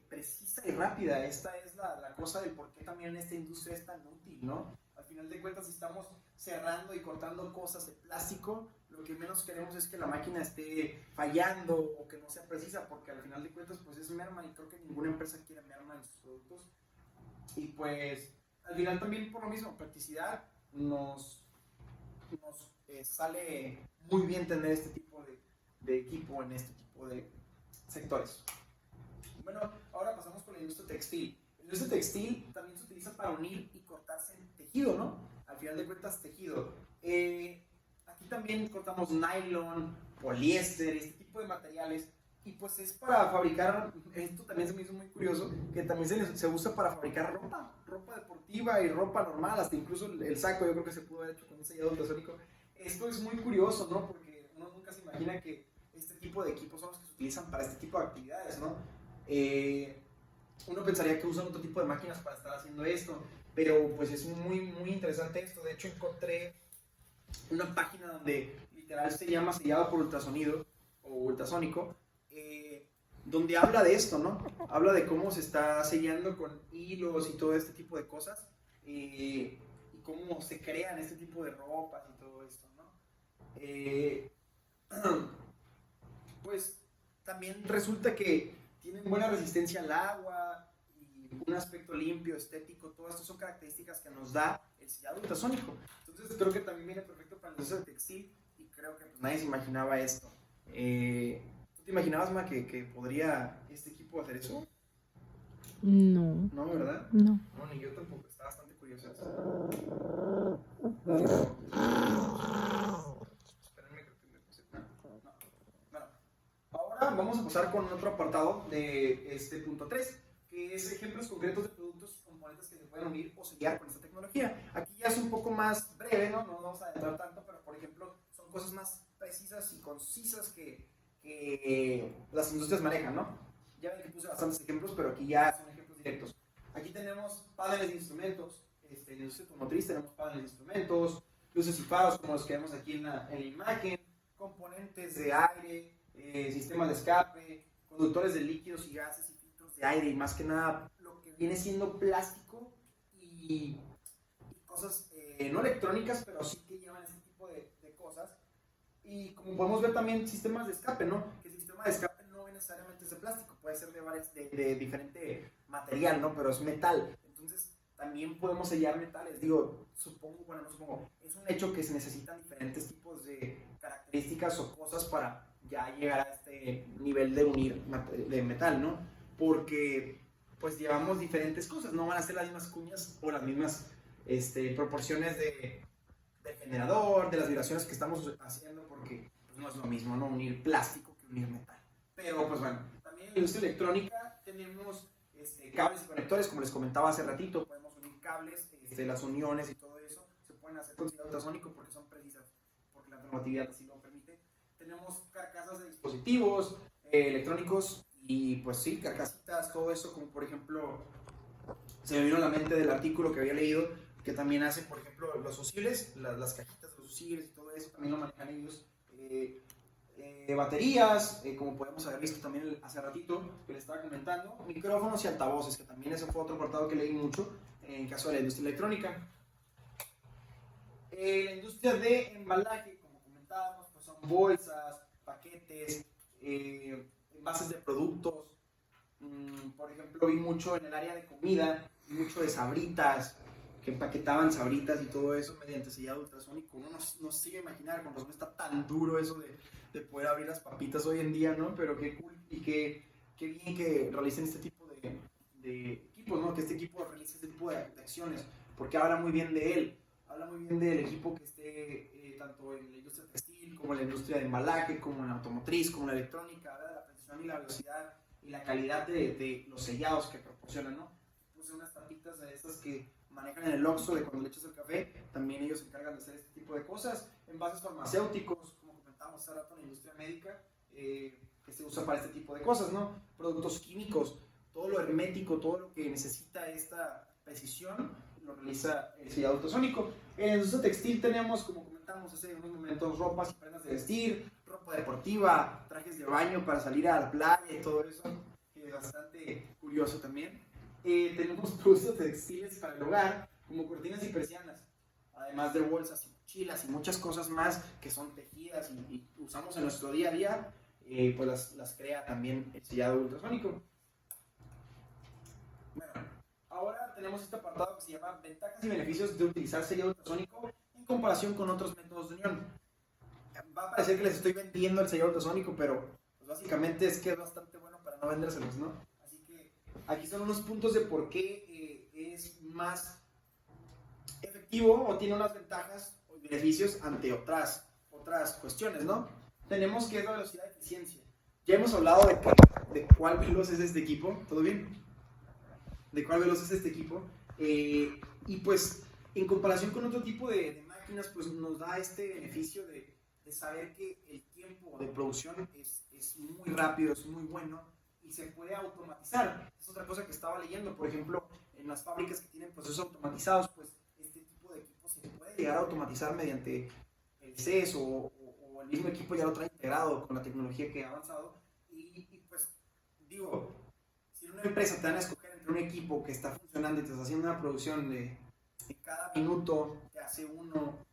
A: precisa y rápida. Esta es la cosa del por qué también esta industria es tan útil, ¿no? Al final de cuentas, si estamos cerrando y cortando cosas de plástico, lo que menos queremos es que la máquina esté fallando o que no sea precisa, porque al final de cuentas pues es merma y creo que ninguna empresa quiere merma en sus productos. Y pues al final también por lo mismo, practicidad, nos sale muy bien tener este tipo de equipo en este tipo de sectores. Bueno, ahora pasamos con la industria textil. La industria textil también se utiliza para unir y cortarse en tejido, ¿no? Al final de cuentas, tejido. Aquí también cortamos nylon, poliéster, este tipo de materiales. Y pues es para fabricar, esto también se me hizo muy curioso, que también se usa para fabricar ropa deportiva y ropa normal, hasta incluso el saco yo creo que se pudo haber hecho con un sellado ultrasónico. Esto es muy curioso, ¿no? Porque uno nunca se imagina que este tipo de equipos son los que se utilizan para este tipo de actividades, ¿no? Uno pensaría que usan otro tipo de máquinas para estar haciendo esto, pero pues es muy, muy interesante esto. De hecho encontré una página donde literal se llama sellado por ultrasonido o ultrasónico, donde habla de esto, ¿no? Habla de cómo se está sellando con hilos y todo este tipo de cosas, y cómo se crean este tipo de ropas y todo esto, ¿no? Pues también resulta que tienen buena resistencia al agua y un aspecto limpio, estético. Todo esto son características que nos da el sellado ultrasónico. Entonces creo que también viene perfecto para el uso de textil y creo que pues, nadie se imaginaba esto. ¿Tú te imaginabas, Ma, que podría este equipo hacer eso?
B: No.
A: No, ¿verdad?
B: No.
A: No, ni yo tampoco. Está bastante curioso esto. Espérenme que me puse. No. Bueno, ahora vamos a pasar con otro apartado de este punto 3, que es ejemplos concretos de productos y componentes que se pueden unir o sellar con esta tecnología. Aquí ya es un poco más breve, ¿no? No vamos a adentrar tanto, pero por ejemplo, son cosas más precisas y concisas que las industrias manejan, ¿no? Ya ven que puse bastantes ejemplos, pero aquí ya son ejemplos directos. Aquí tenemos paneles de instrumentos. En la industria automotriz tenemos paneles de instrumentos, luces y faros como los que vemos aquí en la imagen, componentes de aire, sistemas de escape, conductores de líquidos y gases y filtros de aire, y más que nada lo que viene siendo plástico y cosas no electrónicas, pero sí que llevan este tipo de cosas. Y como podemos ver también sistemas de escape, ¿no? Que el sistema de escape no necesariamente es de plástico, puede ser de diferente material, ¿no? Pero es metal. Entonces también podemos sellar metales. Digo, supongo, bueno, no supongo, es un hecho que se necesitan diferentes tipos de características o cosas para ya llegar a este nivel de unir de metal, ¿no? Porque pues llevamos diferentes cosas, no van a ser las mismas cuñas o las mismas proporciones del generador, de las vibraciones que estamos haciendo, porque pues, no es lo mismo, ¿no? Unir plástico que unir metal. Pero pues bueno, también en la industria electrónica tenemos cables y conectores, como les comentaba hace ratito, podemos unir cables, las uniones y todo eso se pueden hacer con sellado ultrasónico porque son precisas, porque la normatividad así lo permite. Tenemos carcasas de dispositivos electrónicos y pues sí, carcasitas, todo eso, como por ejemplo, se me vino a la mente del artículo que había leído, que también hacen, por ejemplo, los fusibles, las cajitas de los fusibles y todo eso, también lo manejan ellos. Baterías, como podemos haber visto también hace ratito, que les estaba comentando, micrófonos y altavoces, que también ese fue otro apartado que leí mucho en caso de la industria electrónica. La industria de embalaje, como comentábamos, pues son bolsas, paquetes, envases de productos. Por ejemplo, vi mucho en el área de comida, mucho de sabritas, que empaquetaban sabritas y todo eso mediante sellado ultrasónico. Uno no se iba a imaginar, con razón está tan duro eso de poder abrir las papitas hoy en día, ¿no? Pero qué cool y qué bien que realicen este tipo de equipos, ¿no? Que este equipo realice este tipo de acciones, porque habla muy bien de él, habla muy bien del equipo que esté tanto en la industria textil, como en la industria de embalaje, como en la automotriz, como en la electrónica, habla de la precisión precisión y la velocidad y la calidad de los sellados que proporcionan, ¿no? Puse unas tapitas de estas que manejan en el Oxxo de cuando le echas el café, también ellos se encargan de hacer este tipo de cosas. Envases farmacéuticos, como comentábamos hace rato en la industria médica, que se usa para este tipo de cosas, ¿no? Productos químicos, todo lo hermético, todo lo que necesita esta precisión, lo realiza el sellado ultrasónico. En la industria textil tenemos, como comentamos hace unos momentos, ropas y prendas de vestir, ropa deportiva, trajes de baño para salir a la playa y todo eso, que es bastante curioso también. Tenemos productos textiles para el hogar, como cortinas y persianas, además de bolsas y mochilas y muchas cosas más que son tejidas y usamos en nuestro día a día, pues las crea también el sellado ultrasónico. Bueno, ahora tenemos este apartado que se llama ventajas y beneficios de utilizar sellado ultrasónico en comparación con otros métodos de unión. Va a parecer que les estoy vendiendo el sellado ultrasónico, pero pues básicamente es que es bastante bueno para no vendérselos, ¿no? Así que aquí son unos puntos de por qué es más efectivo o tiene unas ventajas o beneficios ante otras cuestiones, ¿no? Tenemos que es la velocidad de eficiencia. Ya hemos hablado de cuál veloz es este equipo, ¿todo bien? De cuál veloz es este equipo, y pues en comparación con otro tipo de máquinas, pues nos da este beneficio de saber que el tiempo de producción es muy rápido, es muy bueno y se puede automatizar. Es otra cosa que estaba leyendo, por ejemplo, en las fábricas que tienen procesos automatizados, pues este tipo de equipos se puede llegar a automatizar mediante el CES o el mismo equipo ya lo trae integrado con la tecnología que ha avanzado y pues digo, si en una empresa te van a escoger entre un equipo que está funcionando y te está haciendo una producción de cada minuto te hace uno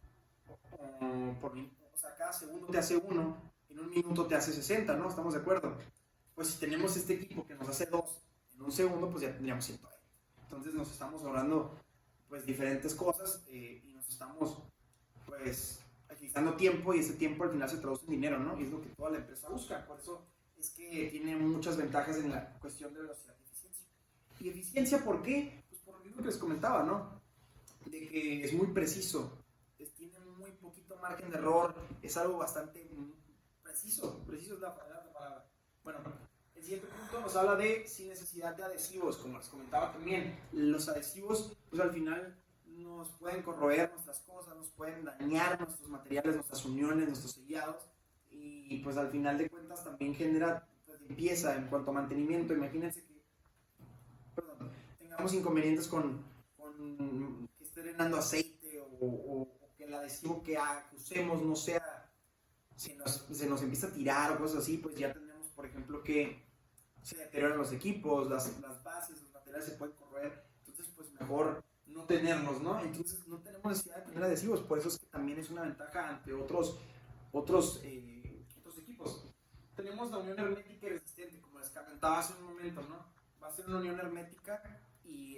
A: o sea, cada segundo te hace uno, en un minuto te hace 60, ¿no? ¿Estamos de acuerdo? Pues si tenemos este equipo que nos hace 2 en un segundo, pues ya tendríamos 120. Entonces nos estamos ahorrando pues diferentes cosas y nos estamos pues agilizando tiempo y ese tiempo al final se traduce en dinero, ¿no? Y es lo que toda la empresa busca, por eso es que tiene muchas ventajas en la cuestión de velocidad y eficiencia. ¿Y eficiencia por qué? Pues por lo mismo que les comentaba, ¿no? De que es muy preciso, tiene muy poquito margen de error, es algo bastante preciso es la palabra. Bueno, el siguiente punto nos habla de sin necesidad de adhesivos, como les comentaba también. Los adhesivos, pues al final nos pueden corroer nuestras cosas, nos pueden dañar nuestros materiales, nuestras uniones, nuestros sellados, y pues al final de cuentas también genera pues, limpieza en cuanto a mantenimiento. Imagínense que tengamos inconvenientes con que esté drenando aceite o que el adhesivo que usemos no sea, se nos empieza a tirar o cosas así, pues ya tenemos, por ejemplo, que se deterioran los equipos, las bases, los materiales se pueden corroer, entonces pues mejor no tenerlos, ¿no? Entonces no tenemos necesidad de tener adhesivos, por eso es que también es una ventaja ante otros equipos. Tenemos la unión hermética y resistente, como les comentaba hace un momento, ¿no? Va a ser una unión hermética y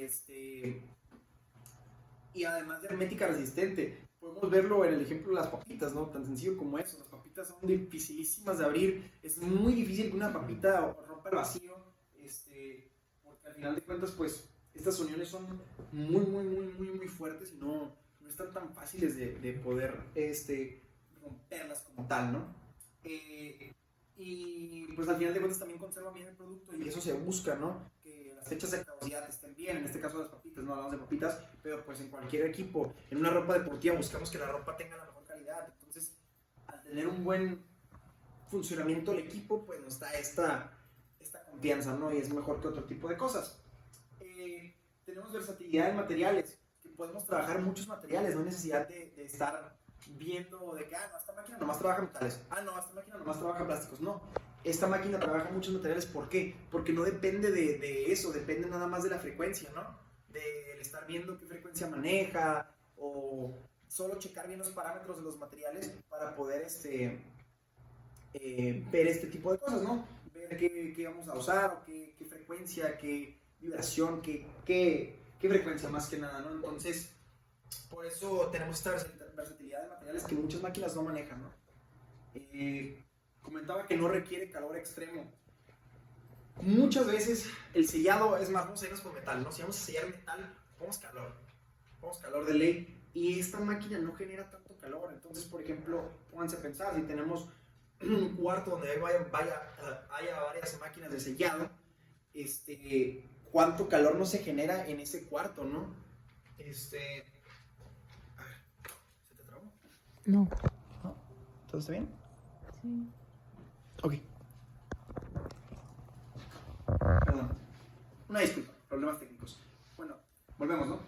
A: además de hermética resistente. Podemos verlo en el ejemplo de las papitas, ¿no? Tan sencillo como eso. Las papitas son dificilísimas de abrir. Es muy difícil que una papita rompa el vacío, porque al final de cuentas, pues, estas uniones son muy fuertes y no están tan fáciles de poder romperlas como tal, ¿no? Y pues al final de cuentas también conservan bien el producto y eso se busca, ¿no? Que las fechas de caducidad estén bien, en este caso las papitas, no hablamos de papitas, pero pues en cualquier equipo, en una ropa deportiva buscamos que la ropa tenga la mejor calidad, entonces al tener un buen funcionamiento del equipo, pues nos da esta confianza, ¿no? Y es mejor que otro tipo de cosas. Tenemos versatilidad en materiales, que podemos trabajar muchos materiales, no hay necesidad de estar viendo de que, no, esta máquina nomás trabaja metales, no, esta máquina nomás trabaja plásticos, no. Esta máquina trabaja muchos materiales, ¿por qué? Porque no depende de eso, depende nada más de la frecuencia, ¿no? De estar viendo qué frecuencia maneja o solo checar bien los parámetros de los materiales para poder ver este tipo de cosas, ¿no? Ver qué vamos a usar, o qué frecuencia, qué vibración, qué frecuencia más que nada, ¿no? Entonces, por eso tenemos esta versatilidad de materiales que muchas máquinas no manejan, ¿no? Comentaba que no requiere calor extremo. Muchas veces el sellado, es más, vamos a irnos por metal, ¿no? Si vamos a sellar metal, ponemos calor de ley, y esta máquina no genera tanto calor. Entonces, por ejemplo, pónganse a pensar, si tenemos un cuarto donde haya varias máquinas de sellado, cuánto calor no se genera en ese cuarto, ¿no? A ver, ¿se te trabó?
B: No.
A: ¿No? ¿Todo está bien?
B: Sí.
A: Ok. Perdón. Una disculpa, problemas técnicos. Bueno, volvemos, ¿no?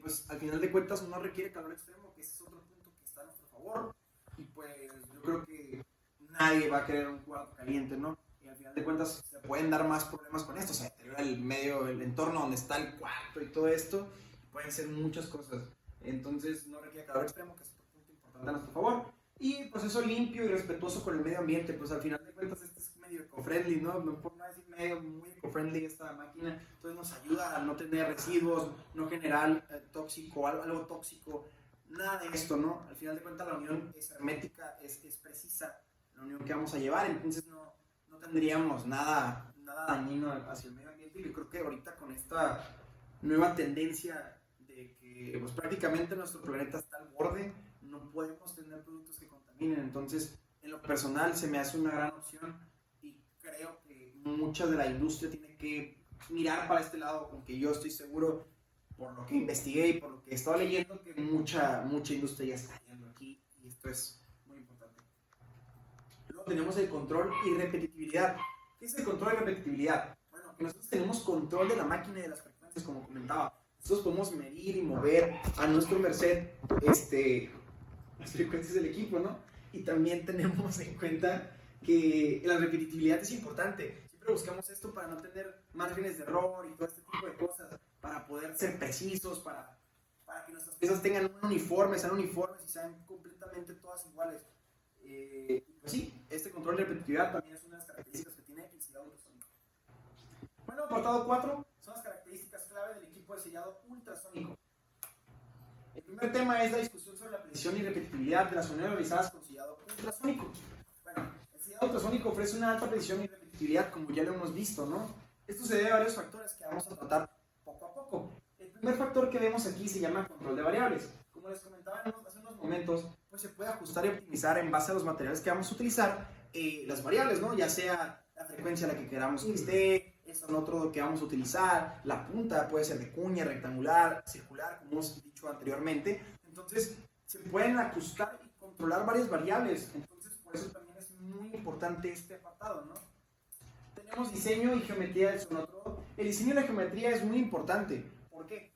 A: Pues al final de cuentas no requiere calor extremo, que ese es otro punto que está a nuestro favor. Y pues yo creo que nadie va a querer un cuarto caliente, ¿no? Y al final de cuentas se pueden dar más problemas con esto. O sea, deteriora el entorno donde está el cuarto y todo esto. Pueden ser muchas cosas. Entonces no requiere calor extremo, que es otro punto importante a nuestro favor. Y proceso limpio y respetuoso con el medio ambiente. Pues al final de cuentas este es medio eco-friendly, ¿no? Por no decir medio muy eco-friendly esta máquina. Entonces nos ayuda a no tener residuos, no generar algo tóxico. Nada de esto, ¿no? Al final de cuentas la unión es hermética, es precisa la unión que vamos a llevar, entonces no tendríamos nada dañino hacia el medio ambiente. Y yo creo que ahorita con esta nueva tendencia de que pues, prácticamente nuestro planeta está al borde, no podemos tener productos que contaminen, entonces en lo personal se me hace una gran opción y creo que mucha de la industria tiene que mirar para este lado, aunque yo estoy seguro por lo que investigué y por lo que estaba leyendo, que mucha industria ya está yendo aquí y esto es muy importante. Luego tenemos el control y repetitividad. ¿Qué es el control y repetitividad? Bueno, que nosotros tenemos control de la máquina y de las frecuencias, como comentaba. Nosotros podemos medir y mover a nuestro merced las frecuencias del equipo, ¿no? Y también tenemos en cuenta que la repetitividad es importante. Siempre buscamos esto para no tener márgenes de error y todo este tipo de cosas, para poder ser precisos, para que nuestras piezas tengan un uniforme, sean uniformes y sean completamente todas iguales. Pues sí, este control de repetitividad también es una de las características que tiene el sellado ultrasónico. Bueno, apartado 4 son las características clave del equipo de sellado ultrasónico. El primer tema es la discusión sobre la precisión y repetitividad de las uniones realizadas con sellado ultrasónico. Bueno, el sellado ultrasónico ofrece una alta precisión y repetitividad, como ya lo hemos visto, ¿no? Esto se debe a varios factores que vamos a tratar poco a poco. El primer factor que vemos aquí se llama control de variables. Como les comentaba hace unos momentos, pues se puede ajustar y optimizar en base a los materiales que vamos a utilizar las variables, ¿no? Ya sea la frecuencia a la que queramos que esté, eso en otro que vamos a utilizar, la punta puede ser de cuña, rectangular, circular, como hemos dicho anteriormente. Entonces, se pueden ajustar y controlar varias variables. Entonces, por eso también es muy importante este apartado, ¿no? Tenemos diseño y geometría del sonotro. El diseño y la geometría es muy importante. ¿Por qué?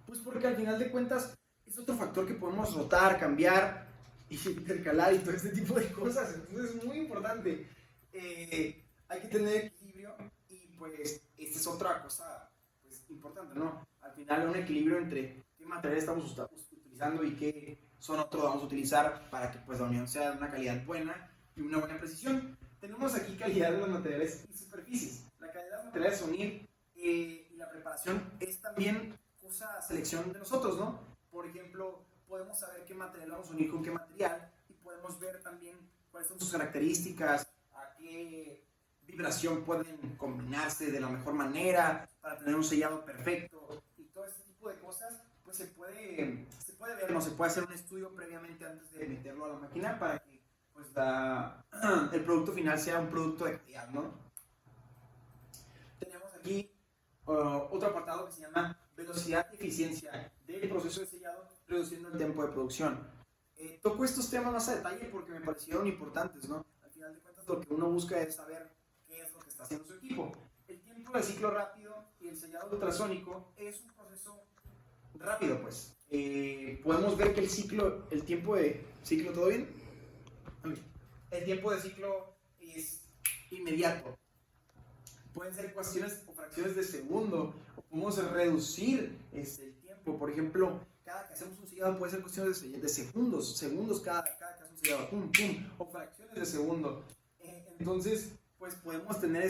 A: Pues porque al final de cuentas es otro factor que podemos rotar, cambiar y intercalar y todo este tipo de cosas. Entonces es muy importante. Hay que tener equilibrio y pues esta es otra cosa pues, importante, ¿no? Al final un equilibrio entre qué material estamos utilizando y qué sonotro vamos a utilizar para que pues la unión sea de una calidad buena y una buena precisión. Tenemos aquí calidad de los materiales y superficies. La calidad de los materiales a unir y la preparación es también cosa selección de nosotros, ¿no? Por ejemplo, podemos saber qué material vamos a unir con qué material y podemos ver también cuáles son sus características, a qué vibración pueden combinarse de la mejor manera para tener un sellado perfecto y todo este tipo de cosas, pues se puede ver, no se puede hacer un estudio previamente antes de meterlo a la máquina para que pues el producto final sea un producto de calidad, ¿no? Tenemos aquí otro apartado que se llama velocidad y eficiencia del proceso de sellado, reduciendo el tiempo de producción. Toco estos temas más a detalle porque me parecieron importantes, ¿no? Al final de cuentas lo que uno busca es saber qué es lo que está haciendo su equipo. El tiempo de ciclo rápido y el sellado ultrasónico es un proceso rápido, pues. Podemos ver que el tiempo de ciclo, ¿todo bien? El tiempo de ciclo es inmediato. Pueden ser cuestiones o fracciones de segundo, o podemos reducir el tiempo. Por ejemplo, cada que hacemos un sellado puede ser cuestiones de segundos cada que hacemos un sellado, pum, pum, o fracciones de segundo. Entonces, pues podemos tener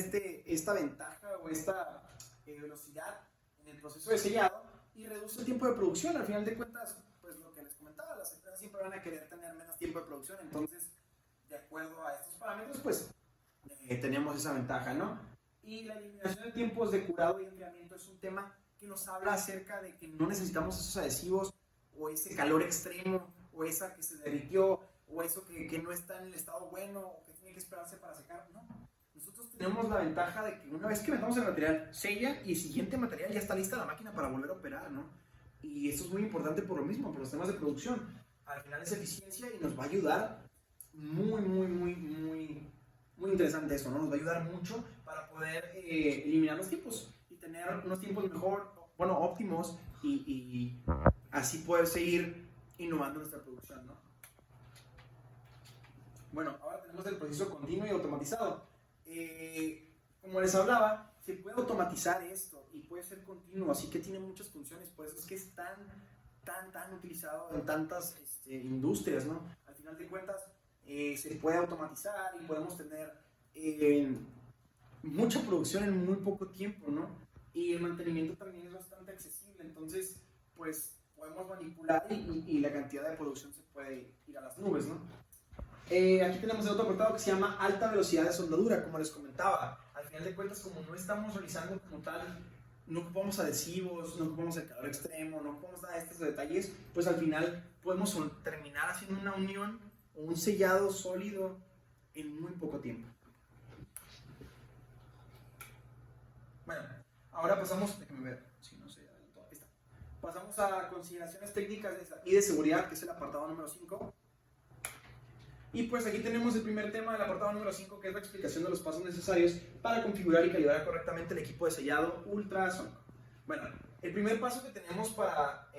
A: esta ventaja o esta velocidad en el proceso de sellado y reduce el tiempo de producción. Al final de cuentas, pues lo que les comentaba, las empresas siempre van a querer tener menos tiempo de producción, entonces, de acuerdo a estos parámetros, pues tenemos esa ventaja, ¿no? Y la eliminación de tiempos de curado y enfriamiento es un tema que nos habla acerca de que no necesitamos esos adhesivos o ese calor extremo o esa que se derritió o eso que no está en el estado bueno, o que tiene que esperarse para secar. No. Nosotros tenemos la ventaja de que una vez que metamos el material, sella y el siguiente material ya está lista la máquina para volver a operar, ¿no? Y eso es muy importante por lo mismo, por los temas de producción. Al final es eficiencia y nos va a ayudar muy interesante eso, ¿no? Nos va a ayudar mucho para poder eliminar los tiempos y tener unos tiempos mejor, bueno, óptimos y así poder seguir innovando nuestra producción, ¿no? Bueno, ahora tenemos el proceso continuo y automatizado. Como les hablaba, se puede automatizar esto y puede ser continuo, así que tiene muchas funciones, por eso es que es tan utilizado en tantas industrias, ¿no? Al final de cuentas, se puede automatizar y podemos tener mucha producción en muy poco tiempo, ¿no? Y el mantenimiento también es bastante accesible, entonces, pues, podemos manipular y la cantidad de producción se puede ir a las nubes, ¿no? Aquí tenemos el otro apartado que se llama alta velocidad de soldadura, como les comentaba. Al final de cuentas, como no estamos realizando como tal, no ocupamos adhesivos, no ocupamos el calor extremo, no ocupamos nada de estos detalles, pues al final podemos terminar haciendo una unión o un sellado sólido en muy poco tiempo. Bueno, ahora pasamos, déjenme ver, si no sé, ahí está. Pasamos a consideraciones técnicas y de seguridad, que es el apartado número 5. Y pues aquí tenemos el primer tema del apartado número 5, que es la explicación de los pasos necesarios para configurar y calibrar correctamente el equipo de sellado ultrasónico. Bueno, el primer paso que tenemos para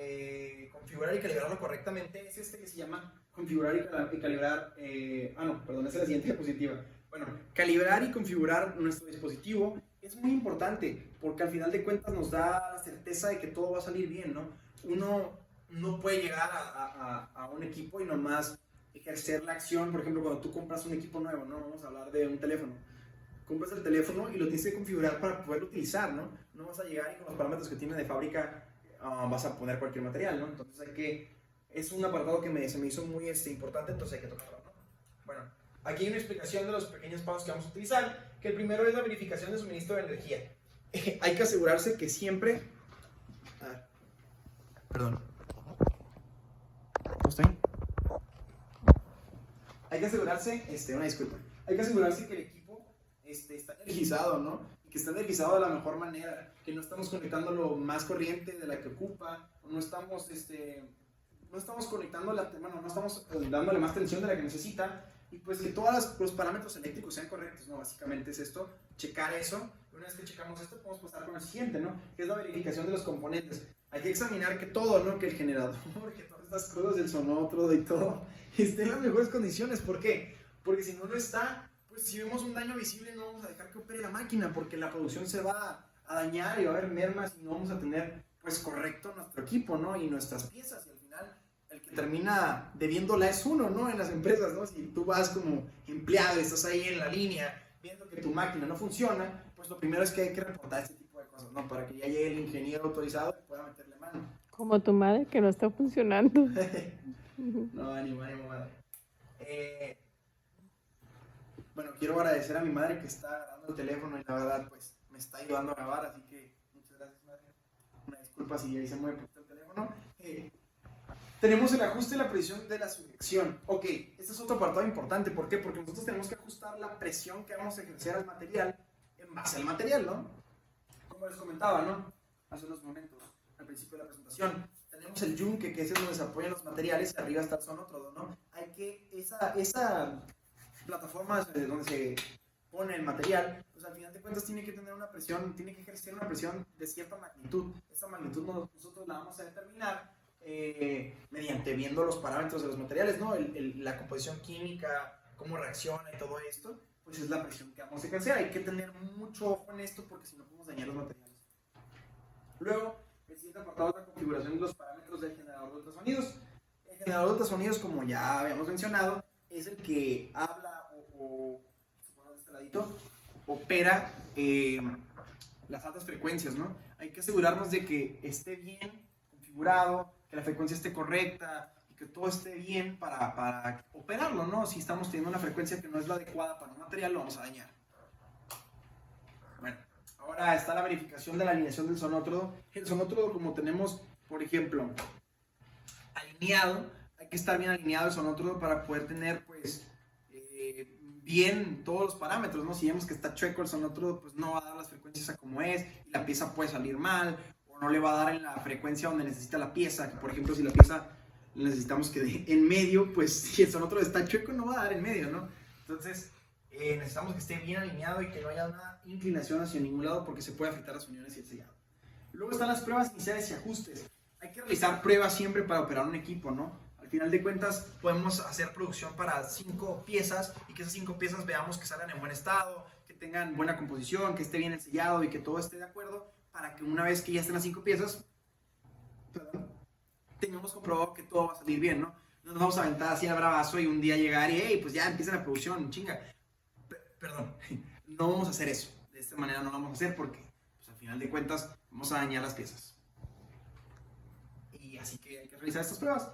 A: configurar y calibrarlo correctamente es este que se llama configurar y calibrar, esa es la siguiente diapositiva. Bueno, calibrar y configurar nuestro dispositivo es muy importante porque al final de cuentas nos da la certeza de que todo va a salir bien, ¿no? Uno no puede llegar a un equipo y nomás ejercer la acción. Por ejemplo, cuando tú compras un equipo nuevo, ¿no? Vamos a hablar de un teléfono. Compras el teléfono y lo tienes que configurar para poderlo utilizar, ¿no? No vas a llegar y con los parámetros que tiene de fábrica vas a poner cualquier material, ¿no? Entonces es un apartado que se me hizo muy importante, entonces hay que tocarlo, ¿no? Bueno, aquí hay una explicación de los pequeños pasos que vamos a utilizar, que el primero es la verificación de suministro de energía. Hay que asegurarse que siempre... Perdón. ¿Cómo está ahí? Hay que asegurarse, una disculpa, hay que asegurarse que el equipo está energizado, ¿no? Y que está energizado de la mejor manera, que no estamos conectando lo más corriente de la que ocupa, no estamos, no estamos no estamos dándole más tensión de la que necesita, y pues que todos los parámetros eléctricos sean correctos, ¿no? Básicamente es esto, checar eso, y una vez que checamos esto, podemos pasar con el siguiente, ¿no? Que es la verificación de los componentes. Hay que examinar que todo, ¿no? Que el generador, que todas estas cosas, el sonótrodo y todo, esté en las mejores condiciones. ¿Por qué? Porque si no está, pues si vemos un daño visible no vamos a dejar que opere la máquina, porque la producción se va a dañar y va a haber mermas y no vamos a tener, pues, correcto nuestro equipo, ¿no? Y nuestras piezas, y al final el que termina debiéndola es uno, ¿no? En las empresas, ¿no? Si tú vas como empleado y estás ahí en la línea viendo que tu máquina no funciona, pues lo primero es que hay que reportar este tipo de cosas, ¿no? Para que ya llegue el ingeniero autorizado y pueda meterle mano.
B: Como tu madre que no está funcionando.
A: No, ánimo, madre. Bueno, quiero agradecer a mi madre que está agarrando el teléfono y la verdad, pues, me está ayudando a grabar, así que muchas gracias, madre. Una disculpa si ahí se mueve poquito el teléfono. Tenemos el ajuste y la precisión de la sujeción. Ok, este es otro apartado importante. ¿Por qué? Porque nosotros tenemos que ajustar la presión que vamos a ejercer al material en base al material, ¿no? Como les comentaba, ¿no? Hace unos momentos, al principio de la presentación. Tenemos el yunque, que es donde se apoyan los materiales, y arriba está el sonótrodo, ¿no? Hay que, esa plataforma donde se pone el material, pues al final de cuentas tiene que tener una presión, tiene que ejercer una presión de cierta magnitud. Esa magnitud nosotros la vamos a determinar mediante viendo los parámetros de los materiales, ¿no? La composición química, cómo reacciona y todo esto, pues es la presión que vamos a ejercer. Hay que tener mucho ojo en esto porque si no podemos dañar los materiales. Luego, el siguiente apartado es la configuración de los parámetros del generador de ultrasonidos. El generador de ultrasonidos, como ya habíamos mencionado, es el que habla o de este ladito, opera las altas frecuencias, ¿no? Hay que asegurarnos de que esté bien configurado, que la frecuencia esté correcta y que todo esté bien para operarlo, ¿no? Si estamos teniendo una frecuencia que no es la adecuada para un material, lo vamos a dañar. Bueno, ahora está la verificación de la alineación del sonótrodo. El sonótrodo, como tenemos, por ejemplo, alineado, hay que estar bien alineado el sonótrodo para poder tener, pues, bien todos los parámetros, ¿no? Si vemos que está chueco el sonótrodo, pues no va a dar las frecuencias a como es, y la pieza puede salir mal, o no le va a dar en la frecuencia donde necesita la pieza, que por ejemplo, si la pieza necesitamos que dé en medio, pues si el sonótrodo está chueco, no va a dar en medio, ¿no? Entonces, necesitamos que esté bien alineado y que no haya una inclinación hacia ningún lado porque se puede afectar las uniones y el sellado. Luego están las pruebas iniciales y ajustes. Hay que realizar pruebas siempre para operar un equipo, ¿no? Al final de cuentas, podemos hacer producción para 5 piezas y que esas 5 piezas veamos que salgan en buen estado, que tengan buena composición, que esté bien el sellado y que todo esté de acuerdo para que una vez que ya estén las 5 piezas, tengamos comprobado que todo va a salir bien, ¿no? No nos vamos a aventar así al bravazo y un día llegar y, hey, pues ya empieza la producción, chinga. Perdón, no vamos a hacer eso. De esta manera no lo vamos a hacer porque, pues, al final de cuentas, vamos a dañar las piezas. Y así que hay que realizar estas pruebas.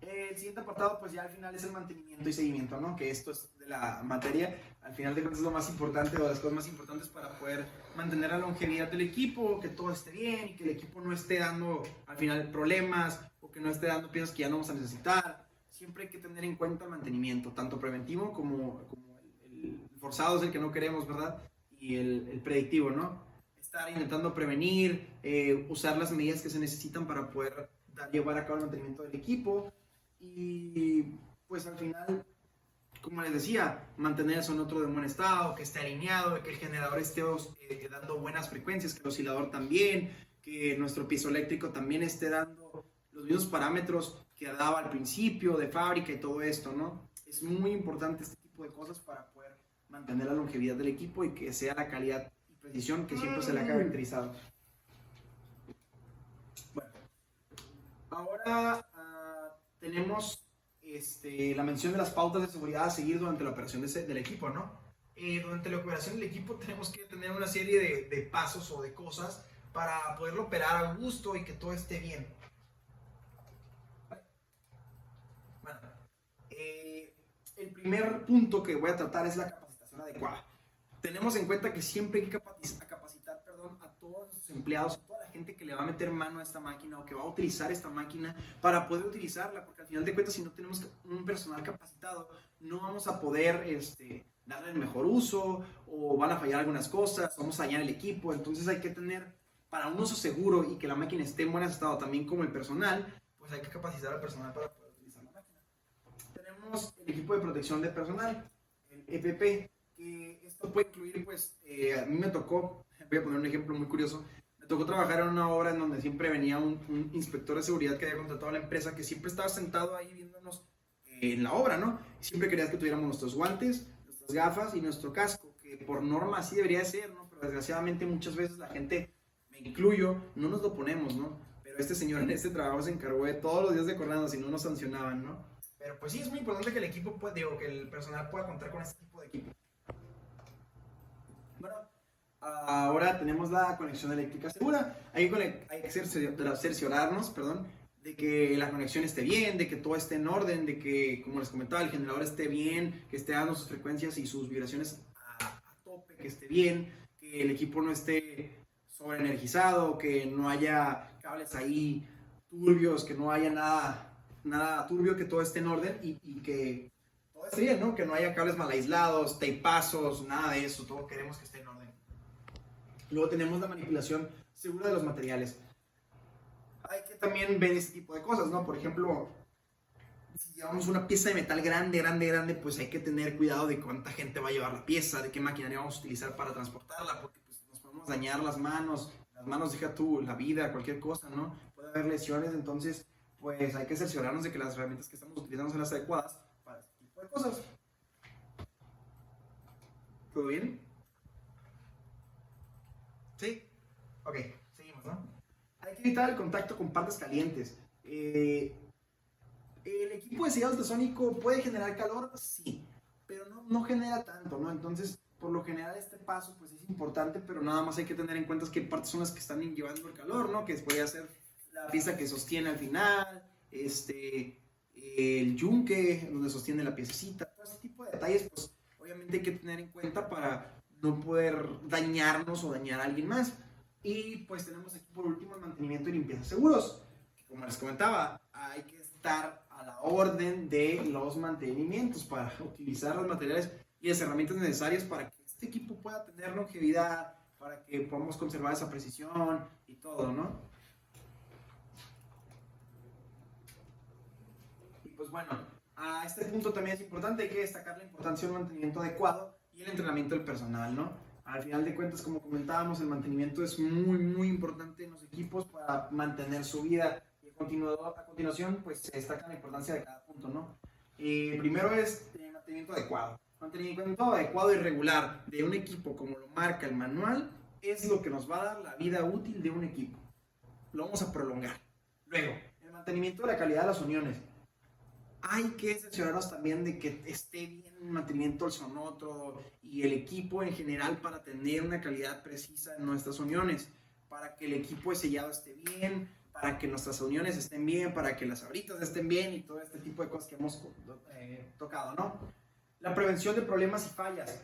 A: El siguiente apartado, pues ya al final es el mantenimiento y seguimiento, ¿no? Que esto es de la materia. Al final de cuentas es lo más importante o de las cosas más importantes para poder mantener la longevidad del equipo, que todo esté bien y que el equipo no esté dando al final problemas o que no esté dando piezas que ya no vamos a necesitar. Siempre hay que tener en cuenta el mantenimiento, tanto preventivo como el forzado es el que no queremos, ¿verdad? Y el predictivo, ¿no? Estar intentando prevenir, usar las medidas que se necesitan para poder llevar a cabo el mantenimiento del equipo. Y pues al final, como les decía, mantener el sonótrodo en buen estado, que esté alineado, que el generador esté dando buenas frecuencias, que el oscilador también, que nuestro piezoeléctrico también esté dando los mismos parámetros que daba al principio de fábrica y todo esto, ¿no? Es muy importante este tipo de cosas para poder mantener la longevidad del equipo y que sea la calidad y precisión que siempre se le ha caracterizado. Bueno, ahora tenemos la mención de las pautas de seguridad a seguir durante la operación del equipo, ¿no? Durante la operación del equipo tenemos que tener una serie de pasos o de cosas para poderlo operar a gusto y que todo esté bien. Bueno, el primer punto que voy a tratar es la capacitación adecuada. Tenemos en cuenta que siempre hay que capacitar a todos los empleados, a toda la gente que le va a meter mano a esta máquina o que va a utilizar esta máquina para poder utilizarla, porque al final de cuentas si no tenemos un personal capacitado no vamos a poder darle el mejor uso o van a fallar algunas cosas, vamos a dañar el equipo. Entonces hay que tener para un uso seguro y que la máquina esté en buen estado también como el personal, pues hay que capacitar al personal para poder utilizar la máquina. Tenemos el equipo de protección de personal, el EPP, que esto puede incluir, pues, a mí me tocó, voy a poner un ejemplo muy curioso, me tocó trabajar en una obra en donde siempre venía un inspector de seguridad que había contratado a la empresa, que siempre estaba sentado ahí viéndonos en la obra, ¿no? Siempre quería que tuviéramos nuestros guantes, nuestras gafas y nuestro casco, que por norma así debería de ser, ¿no? Pero desgraciadamente muchas veces la gente, me incluyo, no nos lo ponemos, ¿no? Pero este señor en este trabajo se encargó de todos los días de jornada, si no nos sancionaban, ¿no? Pero pues sí, es muy importante que el equipo, que el personal pueda contar con este tipo de equipo. Bueno, ahora tenemos la conexión eléctrica segura. Hay que cerciorarnos, de que la conexión esté bien, de que todo esté en orden, de que, como les comentaba, el generador esté bien, que esté dando sus frecuencias y sus vibraciones a tope, que esté bien, que el equipo no esté sobreenergizado, que no haya cables ahí turbios, que no haya nada turbio, que todo esté en orden y que todo esté bien, ¿no? Que no haya cables mal aislados, tapazos, nada de eso, todo queremos que esté en orden. Luego tenemos la manipulación segura de los materiales. Hay que también ver este tipo de cosas, ¿no? Por ejemplo, si llevamos una pieza de metal grande, pues hay que tener cuidado de cuánta gente va a llevar la pieza, de qué maquinaria vamos a utilizar para transportarla, porque pues, nos podemos dañar las manos, deja tú, la vida, cualquier cosa, ¿no? Puede haber lesiones, entonces pues hay que cerciorarnos de que las herramientas que estamos utilizando son las adecuadas para este tipo de cosas. ¿Todo bien? ¿Sí? Ok, seguimos, ¿no? Hay que evitar el contacto con partes calientes. El equipo de sellado ultrasónico puede generar calor, sí, pero no genera tanto, ¿no? Entonces, por lo general, este paso pues, es importante, pero nada más hay que tener en cuenta qué partes son las que están llevando el calor, ¿no? Que podría ser la pieza que sostiene al final, el yunque, donde sostiene la piececita, todo ese tipo de detalles, pues obviamente hay que tener en cuenta para no poder dañarnos o dañar a alguien más. Y pues tenemos aquí por último el mantenimiento y limpieza seguros. Como les comentaba, hay que estar a la orden de los mantenimientos para utilizar los materiales y las herramientas necesarias para que este equipo pueda tener longevidad, para que podamos conservar esa precisión y todo, ¿no? Y pues bueno, a este punto también es importante, hay que destacar la importancia del mantenimiento adecuado y el entrenamiento del personal, ¿no? Al final de cuentas, como comentábamos, el mantenimiento es muy importante en los equipos para mantener su vida. Y a continuación, pues se destaca la importancia de cada punto, ¿no? Primero es el mantenimiento adecuado. Mantenimiento adecuado y regular de un equipo, como lo marca el manual, es lo que nos va a dar la vida útil de un equipo. Lo vamos a prolongar. Luego, el mantenimiento de la calidad de las uniones. Hay que cerciorarnos también de que esté bien el mantenimiento del sonótrodo y el equipo en general para tener una calidad precisa en nuestras uniones, para que el equipo de sellado esté bien, para que nuestras uniones estén bien, para que las abritas estén bien y todo este tipo de cosas que hemos tocado, ¿no? La prevención de problemas y fallas.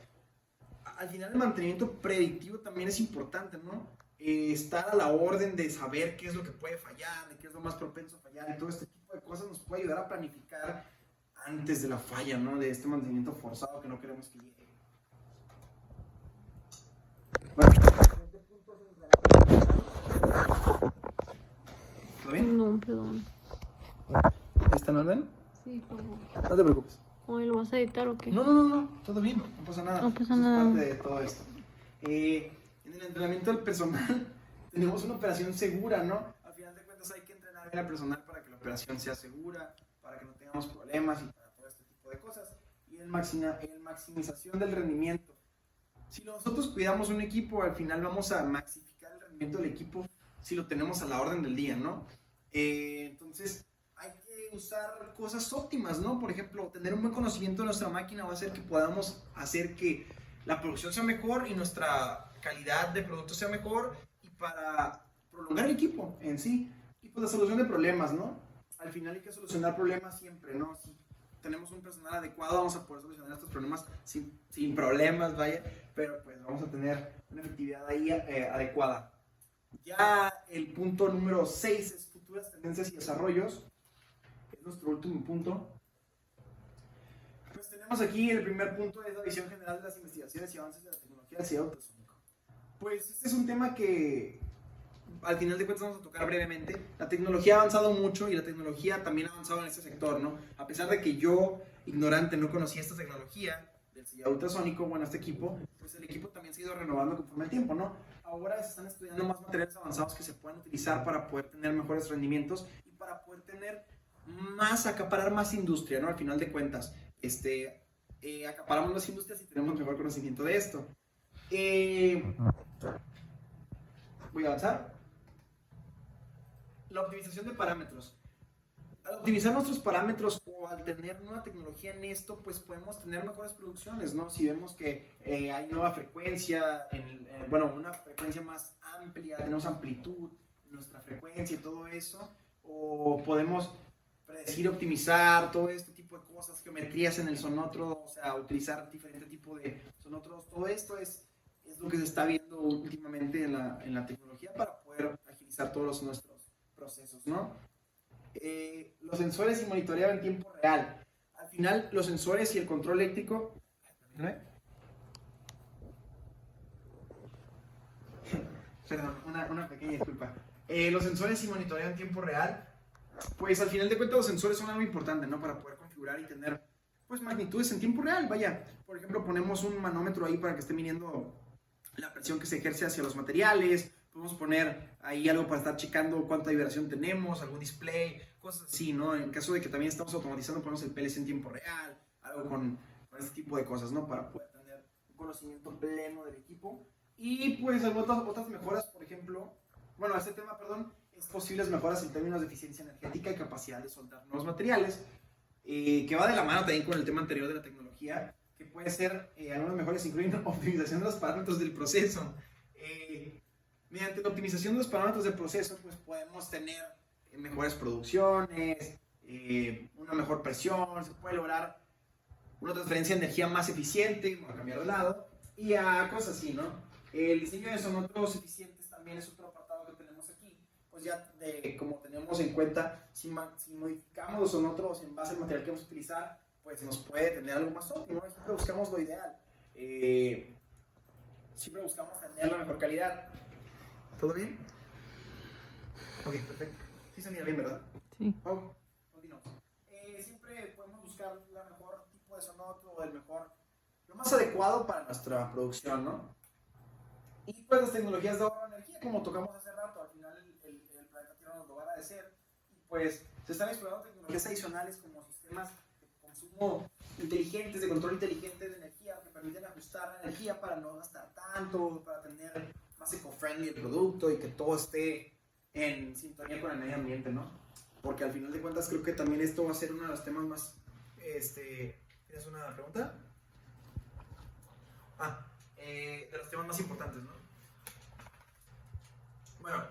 A: Al final el mantenimiento predictivo también es importante, ¿no? Estar a la orden de saber qué es lo que puede fallar, de qué es lo más propenso a fallar y todo este tipo de cosas nos puede ayudar a planificar antes de la falla, ¿no? De este mantenimiento forzado que no queremos que llegue. Bueno, ¿todo bien?
B: No, perdón.
A: ¿Está en orden?
B: Sí, por favor.
A: No te preocupes.
B: ¿Hoy lo vas a editar o qué?
A: No, todo bien, no pasa nada.
B: No pasa
A: Eso
B: nada.
A: es parte de todo esto. En el entrenamiento del personal tenemos una operación segura, ¿no? Al final de cuentas hay que entrenar bien al personal para que la operación sea segura, para que no tengamos problemas y para todo este tipo de cosas. Y en maximización del rendimiento. Si nosotros cuidamos un equipo, al final vamos a maximificar el rendimiento del equipo si lo tenemos a la orden del día, ¿no? Entonces hay que usar cosas óptimas, ¿no? Por ejemplo, tener un buen conocimiento de nuestra máquina va a hacer que podamos hacer que la producción sea mejor y nuestra calidad de producto sea mejor y para prolongar el equipo en sí. Y pues la solución de problemas, ¿no? Al final hay que solucionar problemas siempre, ¿no? Si tenemos un personal adecuado vamos a poder solucionar estos problemas sin problemas, vaya, pero pues vamos a tener una efectividad ahí adecuada. Ya el punto número 6 es futuras tendencias y desarrollos. Es nuestro último punto. Pues tenemos aquí el primer punto, es la visión general de las investigaciones y avances de la tecnología del sellado ultrasónico. Pues este es un tema que al final de cuentas vamos a tocar brevemente. La tecnología ha avanzado mucho y la tecnología también ha avanzado en este sector, ¿no? A pesar de que yo, ignorante, no conocía esta tecnología del sellado ultrasónico, bueno, este equipo, pues el equipo también se ha ido renovando conforme el tiempo, ¿no? Ahora se están estudiando más materiales avanzados que se pueden utilizar para poder tener mejores rendimientos y para poder tener acaparar más industria, ¿no? Al final de cuentas, acaparamos más industrias y tenemos mejor conocimiento de esto. Voy a avanzar. La optimización de parámetros. Al optimizar nuestros parámetros o al tener nueva tecnología en esto, pues podemos tener mejores producciones, ¿no? Si vemos que hay nueva frecuencia, una frecuencia más amplia, tenemos amplitud en nuestra frecuencia y todo eso, o podemos predecir, optimizar todo este tipo de cosas, geometrías en el sonótrodo, o sea, utilizar diferente tipo de sonótrodos, todo esto es lo que se está viendo últimamente en la tecnología para poder agilizar todos nuestros procesos, ¿no? Los sensores y monitoreo en tiempo real. Al final, los sensores y el control eléctrico... Perdón, una pequeña disculpa. Los sensores y monitoreo en tiempo real, pues al final de cuentas los sensores son algo importante, ¿no? Para poder configurar y tener, pues, magnitudes en tiempo real, vaya. Por ejemplo, ponemos un manómetro ahí para que esté midiendo la presión que se ejerce hacia los materiales. Podemos poner ahí algo para estar checando cuánta vibración tenemos, algún display, cosas así, ¿no? En caso de que también estamos automatizando, ponemos el PLC en tiempo real, algo con este tipo de cosas, ¿no? Para poder tener un conocimiento pleno del equipo. Y pues otras mejoras, por ejemplo, es posibles mejoras en términos de eficiencia energética y capacidad de soldar nuevos materiales, que va de la mano también con el tema anterior de la tecnología, que puede ser, algunas mejoras incluyen optimización de los parámetros del proceso. Mediante la optimización de los parámetros del proceso, pues podemos tener mejores producciones, una mejor presión, se puede lograr una transferencia de energía más eficiente, vamos a cambiar de lado, y a cosas así, ¿no? El diseño de sonótrodos eficientes también es otro apartado que tenemos aquí, pues ya como tenemos tomemos en cuenta si modificamos los sonótrofos en base al material que vamos a utilizar, pues nos puede tener algo más óptimo, ¿no? Siempre buscamos lo ideal. Siempre buscamos tener la mejor calidad. ¿Todo bien? Ok, perfecto. Sí se mira bien, ¿verdad?
B: Sí.
A: Vamos, continuamos. Siempre podemos buscar la mejor tipo de sonótropo, lo más adecuado para nuestra producción, ¿no? Y pues las tecnologías de ahorro de energía, como tocamos hace rato, al final el planeta Tierra nos lo va a agradecer. Y pues se están explorando tecnologías adicionales como sistemas de consumo inteligentes, de control inteligente de energía, que permiten ajustar la energía para no gastar tanto, para tener más eco-friendly el producto y que todo esté en sintonía con el medio ambiente, ¿no? Porque al final de cuentas creo que también esto va a ser uno de los temas más... ¿Tienes una pregunta? De los temas más importantes, ¿no? Bueno,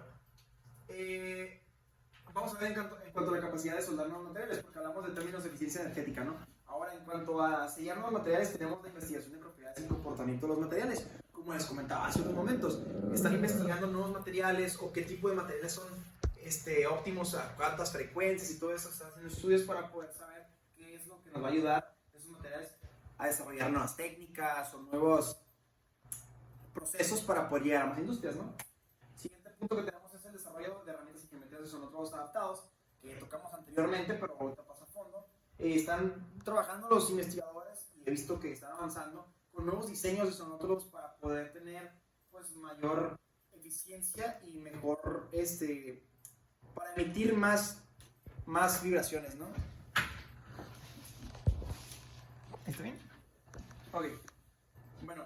A: vamos a ver en cuanto a la capacidad de soldar nuevos materiales, porque hablamos de términos de eficiencia energética, ¿no? Ahora, en cuanto a sellar nuevos materiales, tenemos la investigación de propiedades y comportamiento de los materiales. Como les comentaba hace unos momentos, están investigando nuevos materiales o qué tipo de materiales son óptimos a cuántas frecuencias y todo eso. Están haciendo estudios para poder saber qué es lo que nos va a ayudar esos materiales a desarrollar nuevas técnicas o nuevos procesos para poder llegar a más industrias, ¿no? Siguiente punto que tenemos es el desarrollo de herramientas y geometrías de sonótrofos adaptados, que tocamos anteriormente, pero ahorita pasa a fondo. Están trabajando los investigadores y he visto que están avanzando con nuevos diseños de sonótrofos para poder tener pues mayor eficiencia y mejor para emitir más vibraciones, ¿no? ¿Está bien? Ok. Bueno,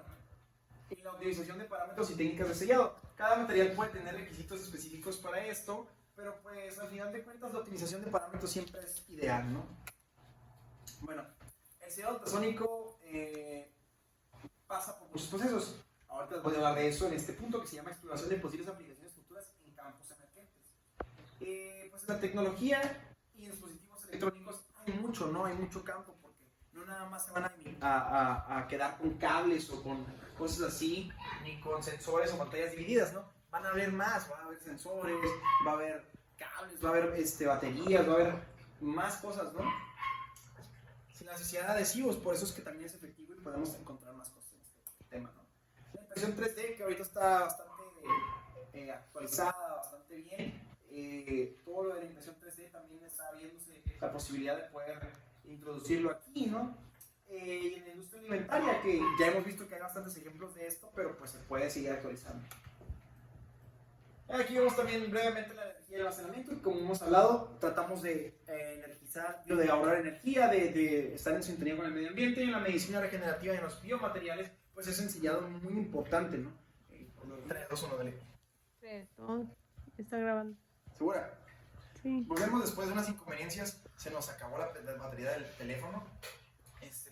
A: en la utilización de parámetros y técnicas de sellado. Cada material puede tener requisitos específicos para esto, pero pues al final de cuentas la utilización de parámetros siempre es ideal, ¿no? Bueno, el sellado ultrasónico pasa por muchos procesos. Ahorita les voy a hablar de eso en este punto que se llama exploración de posibles aplicaciones futuras en campos emergentes. Pues en la tecnología y en dispositivos electrónicos hay mucho, ¿no? Hay mucho campo porque no nada más se van a quedar con cables o con cosas así, ni con sensores o pantallas divididas, ¿no? Van a haber más, va a haber sensores, va a haber cables, va a haber baterías, va a haber más cosas, ¿no? Sin la necesidad de adhesivos, por eso es que también es efectivo y podemos encontrar más cosas en este tema, ¿no? La impresión 3D, que ahorita está bastante actualizada, bastante bien, todo lo de la impresión 3D también está viéndose la posibilidad de poder introducirlo aquí, ¿no? Y en la industria alimentaria, que ya hemos visto que hay bastantes ejemplos de esto, pero pues se puede seguir actualizando. Aquí vemos también brevemente la energía y el almacenamiento, y como hemos hablado, tratamos de energizar, de ahorrar energía, de estar en sintonía con el medio ambiente, y en la medicina regenerativa y en los biomateriales, pues es ensillado muy importante, ¿no? 3, 2, 1, dale.
B: 3, 2, está grabando.
A: ¿Segura?
B: Sí.
A: Volvemos después de unas inconveniencias, se nos acabó la batería del teléfono,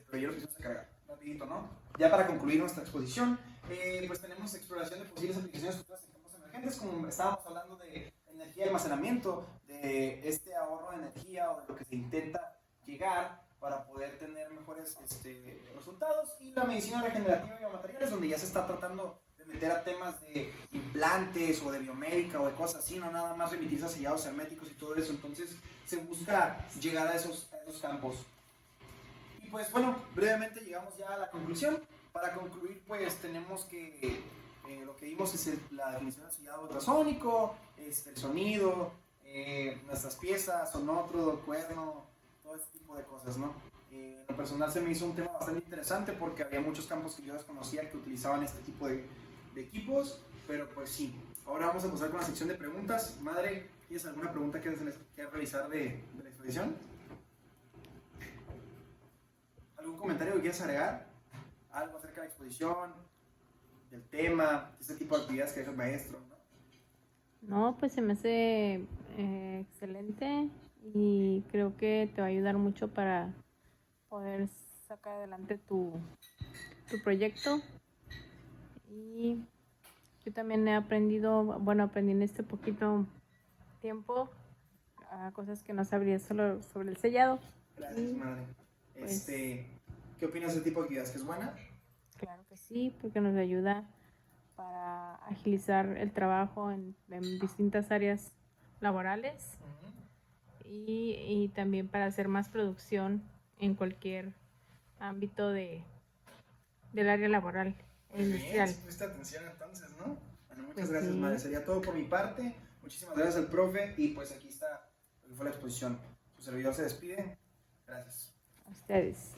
A: pero ya lo pusimos a cargar, rapidito, ¿no? Ya para concluir nuestra exposición, pues tenemos exploración de posibles aplicaciones futuras en campos emergentes, como estábamos hablando de energía y almacenamiento, de ahorro de energía o de lo que se intenta llegar para poder tener mejores resultados, y la medicina regenerativa y biomateriales, donde ya se está tratando de meter a temas de implantes o de biomédica o de cosas así, no nada más remitirse a sellados herméticos y todo eso. Entonces se busca llegar a esos campos. Y pues bueno, brevemente llegamos ya a la conclusión. Para concluir, pues tenemos que lo que vimos es la definición del sellado ultrasónico, el sonido, nuestras piezas, sonótrodo, cuerno, todo ese tipo de cosas, ¿no? En lo personal se me hizo un tema bastante interesante porque había muchos campos que yo desconocía que utilizaban este tipo de equipos, pero pues sí. Ahora vamos a pasar con la sección de preguntas. Madre, ¿tienes alguna pregunta que quieras realizar de la exposición? ¿Algún comentario que quieras agregar? ¿Algo acerca de la exposición, del tema, de este tipo de actividades que deja el maestro, ¿no?
B: No, pues se me hace excelente y creo que te va a ayudar mucho para poder sacar adelante tu proyecto. Y yo también he aprendido, aprendí en este poquito tiempo cosas que no sabría solo sobre el sellado.
A: Gracias, madre.
B: Pues,
A: ¿Qué opinas de este tipo de actividades? ¿Que es buena?
B: Claro que sí, porque nos ayuda para agilizar el trabajo en distintas áreas laborales. y también para hacer más producción en cualquier ámbito del área laboral e industrial.
A: Bien, sí pusiste atención entonces, ¿no? Bueno, muchas
B: Pues
A: gracias,
B: sí.
A: madre. Sería todo por mi parte. Muchísimas gracias al profe y pues aquí está lo que fue la exposición. Su servidor se despide. Gracias.
B: A ustedes.